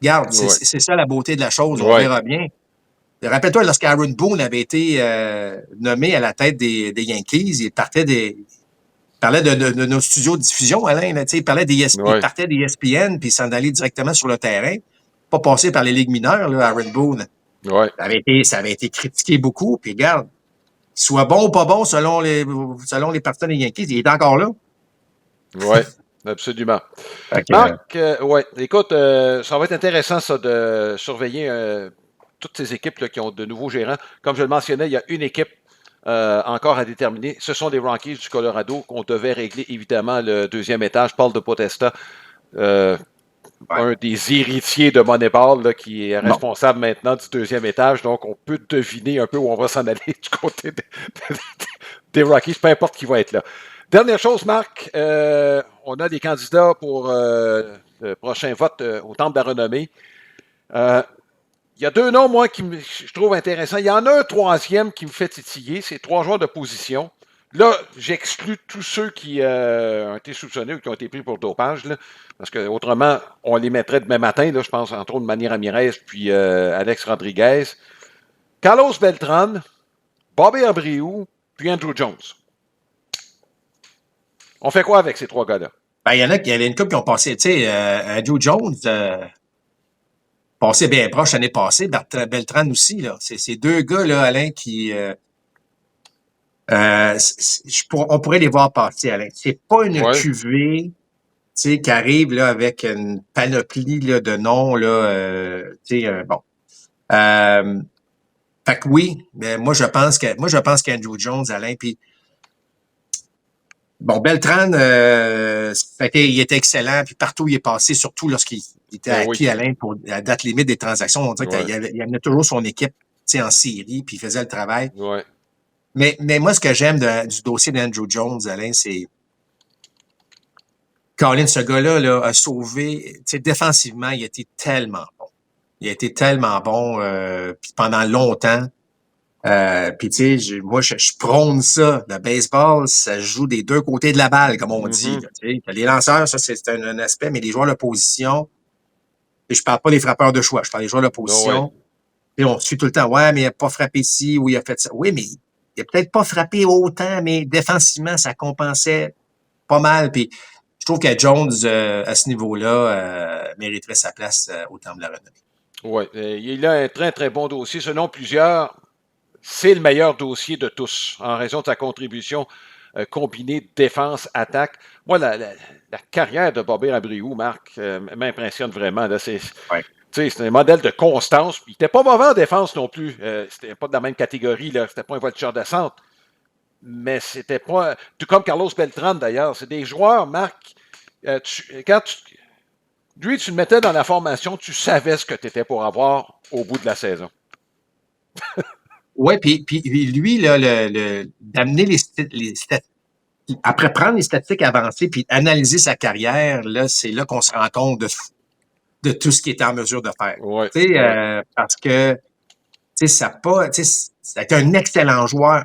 Speaker 1: Regarde, c'est ça la beauté de la chose, on verra bien. Rappelle-toi, lorsqu'Aaron Boone avait été nommé à la tête des Yankees, il parlait de nos studios de diffusion, Alain, là, il parlait il partait des ESPN, puis il s'en allait directement sur le terrain, pas passer par les ligues mineures, là, Aaron Boone. Ça avait été critiqué beaucoup, puis regarde, qu'il soit bon ou pas bon selon les partisans des Yankees, il est encore là.
Speaker 2: Oui, absolument. Marc, écoute, ça va être intéressant ça de surveiller toutes ces équipes là, qui ont de nouveaux gérants. Comme je le mentionnais, il y a une équipe encore à déterminer. Ce sont les Rockies du Colorado qu'on devait régler, évidemment, le deuxième étage. Paul de Potesta, un des héritiers de Moneyball là, qui est responsable maintenant du deuxième étage. Donc, on peut deviner un peu où on va s'en aller du côté des Rockies, peu importe qui va être là. Dernière chose, Marc, on a des candidats pour le prochain vote au Temple de la Renommée. Il y a 2 noms, moi, je trouve intéressants. Il y en a un troisième qui me fait titiller. C'est 3 joueurs de position. Là, j'exclus tous ceux qui ont été soupçonnés ou qui ont été pris pour dopage, là, parce que autrement, on les mettrait demain matin. Là, je pense entre autres Manny Ramirez puis Alex Rodriguez. Carlos Beltran, Bobby Abreu, puis Andrew Jones. On fait quoi avec ces 3 gars-là?
Speaker 1: Ben, il y avait une couple qui ont passé, tu sais, Andrew Jones, passé bien proche l'année passée, Beltran aussi, là. C'est ces 2 gars, là, Alain, qui, on pourrait les voir passer, Alain. C'est pas une cuvée, tu sais, qui arrive, là, avec une panoplie, là, de noms, là, tu sais, bon. Fait que oui, mais moi, je pense qu'Andrew Jones, Alain, puis bon, Beltran, il était excellent, puis partout où il est passé, surtout lorsqu'il était acquis, Alain, pour la date limite des transactions, on dirait qu'il amenait toujours son équipe, tu sais, en série, puis il faisait le travail. Mais moi, ce que j'aime du dossier d'Andrew Jones, Alain, c'est Colin, ce gars-là là, a sauvé, tu sais, défensivement, il a été tellement bon. Il a été tellement bon puis pendant longtemps. Puis tu sais, moi, je prône ça. Le baseball, ça se joue des 2 côtés de la balle, comme on dit. Là, les lanceurs, ça, c'est un aspect, mais les joueurs de position, et je parle pas des frappeurs de choix, je parle des joueurs de position. Et on suit tout le temps, ouais, mais il n'a pas frappé ici ou il a fait ça. Oui, mais il a peut-être pas frappé autant, mais défensivement, ça compensait pas mal. Puis je trouve que Jones, à ce niveau-là, mériterait sa place au Temple de la Renommée.
Speaker 2: Oui, il a un très, très bon dossier. Selon plusieurs, c'est le meilleur dossier de tous, en raison de sa contribution combinée défense-attaque. Moi, la carrière de Bobby Abreu, Marc, m'impressionne vraiment. Là, c'est un modèle de constance. Il n'était pas mauvais en défense non plus. C'était pas de la même catégorie. Là. C'était pas un voltigeur de centre. Mais c'était pas... Tout comme Carlos Beltran, d'ailleurs. C'est des joueurs, Marc, lui, tu le mettais dans la formation, tu savais ce que tu étais pour avoir au bout de la saison.
Speaker 1: Oui, puis lui, là, d'amener les statistiques, après prendre les statistiques avancées puis analyser sa carrière, là, c'est là qu'on se rend compte de de tout ce qu'il était en mesure de faire.
Speaker 2: Ouais.
Speaker 1: Tu sais, parce que, tu sais, ça pas, tu sais, ça a été un excellent joueur.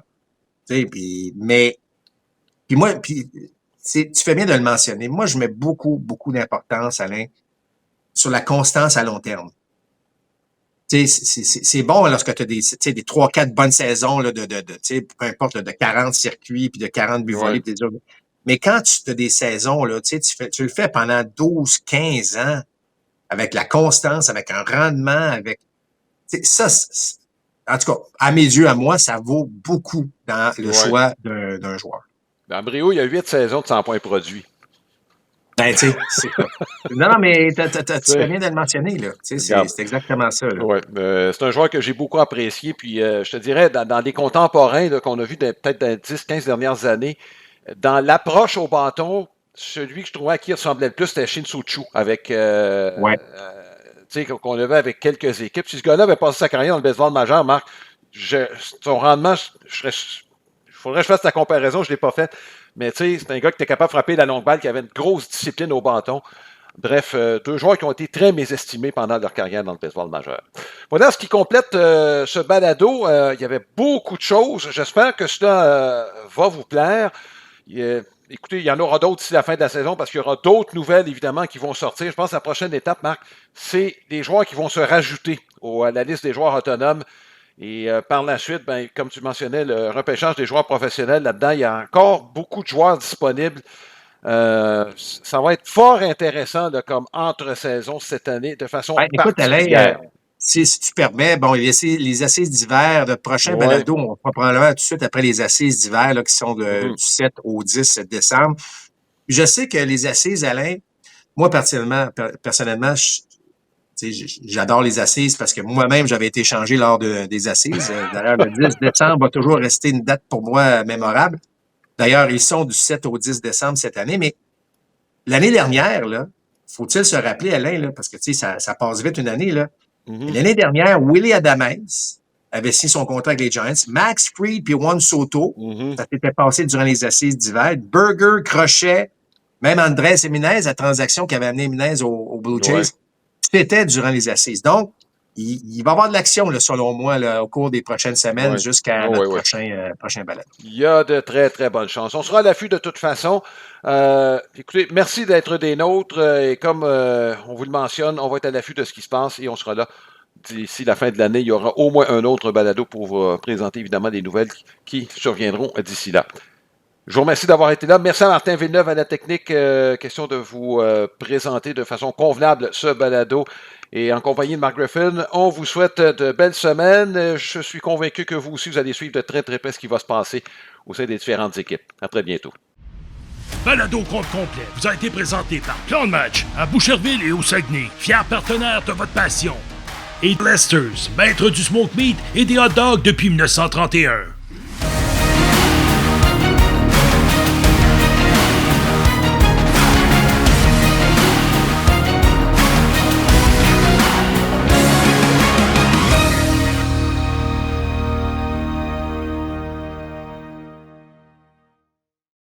Speaker 1: Tu sais, puis moi, tu fais bien de le mentionner. Moi, je mets beaucoup, beaucoup d'importance, Alain, sur la constance à long terme. Tu sais, c'est bon lorsque tu as des 3-4 bonnes saisons là, tu sais, peu importe, là, de 40 circuits puis de 40 buts volés. Puis mais quand tu as des saisons, là, tu le fais pendant 12-15 ans avec la constance, avec un rendement, avec ça, en tout cas, à mes yeux, à moi, ça vaut beaucoup dans le choix d'un joueur.
Speaker 2: Dans Brio, il y a 8 saisons de 100 points produits.
Speaker 1: Ben, tu sais, c'est ça. Non, mais tu fais bien de le mentionner, là. Tu sais, c'est exactement ça, là.
Speaker 2: Ouais, c'est un joueur que j'ai beaucoup apprécié. Puis, je te dirais, dans les contemporains là, qu'on a vus peut-être dans les 10-15 dernières années, dans l'approche au bâton, celui que je trouvais à qui il ressemblait le plus, c'était Shin Soo-Choo, avec tu sais, qu'on avait avec quelques équipes. Si ce gars-là avait passé sa carrière dans le baseball majeur, Marc, son rendement, il faudrait que je fasse la comparaison, je ne l'ai pas fait. Mais tu sais, c'est un gars qui était capable de frapper la longue balle, qui avait une grosse discipline au bâton. Bref, deux joueurs qui ont été très mésestimés pendant leur carrière dans le baseball majeur. Voilà ce qui complète ce balado. Il y avait beaucoup de choses. J'espère que cela va vous plaire. Écoutez, il y en aura d'autres d'ici la fin de la saison parce qu'il y aura d'autres nouvelles, évidemment, qui vont sortir. Je pense que la prochaine étape, Marc, c'est les joueurs qui vont se rajouter à la liste des joueurs autonomes. Et par la suite, ben, comme tu mentionnais, le repêchage des joueurs professionnels, là-dedans, il y a encore beaucoup de joueurs disponibles. Ça va être fort intéressant là, comme entre-saison cette année, de façon
Speaker 1: écoute,
Speaker 2: particulière.
Speaker 1: Alain, si tu permets, bon, les assises d'hiver, le prochain balado, on va probablement tout de suite après les assises d'hiver là, qui sont du 7 au 10 décembre. Je sais que les assises, Alain, moi, personnellement, j'adore les assises parce que moi-même, j'avais été échangé lors des assises. D'ailleurs, le 10 décembre va toujours rester une date pour moi mémorable. D'ailleurs, ils sont du 7 au 10 décembre cette année, mais l'année dernière, là, faut-il se rappeler, Alain, là, parce que ça passe vite une année, là. L'année dernière, Willie Adamez avait signé son contrat avec les Giants. Max Fried puis Juan Soto, ça s'était passé durant les assises d'hiver. Burger, Crochet, même Andrés Jiménez, la transaction qui avait amené Jiménez au Blue Jays, c'était durant les assises. Donc, il va y avoir de l'action, là, selon moi, là, au cours des prochaines semaines jusqu'à notre prochain balade.
Speaker 2: Il y a de très, très bonnes chances. On sera à l'affût de toute façon. Écoutez, merci d'être des nôtres. Et comme on vous le mentionne, on va être à l'affût de ce qui se passe et on sera là d'ici la fin de l'année. Il y aura au moins un autre balado pour vous présenter évidemment des nouvelles qui surviendront d'ici là. Je vous remercie d'avoir été là. Merci à Martin Villeneuve à la technique. Question de vous présenter de façon convenable ce balado. Et en compagnie de Mark Griffin, on vous souhaite de belles semaines. Je suis convaincu que vous aussi, vous allez suivre de très très près ce qui va se passer au sein des différentes équipes. À très bientôt.
Speaker 4: Balado compte complet vous a été présenté par Plan de Match à Boucherville et au Saguenay, fiers partenaires de votre passion. Et Lesters, maître du smoke meat et des hot dogs depuis 1931.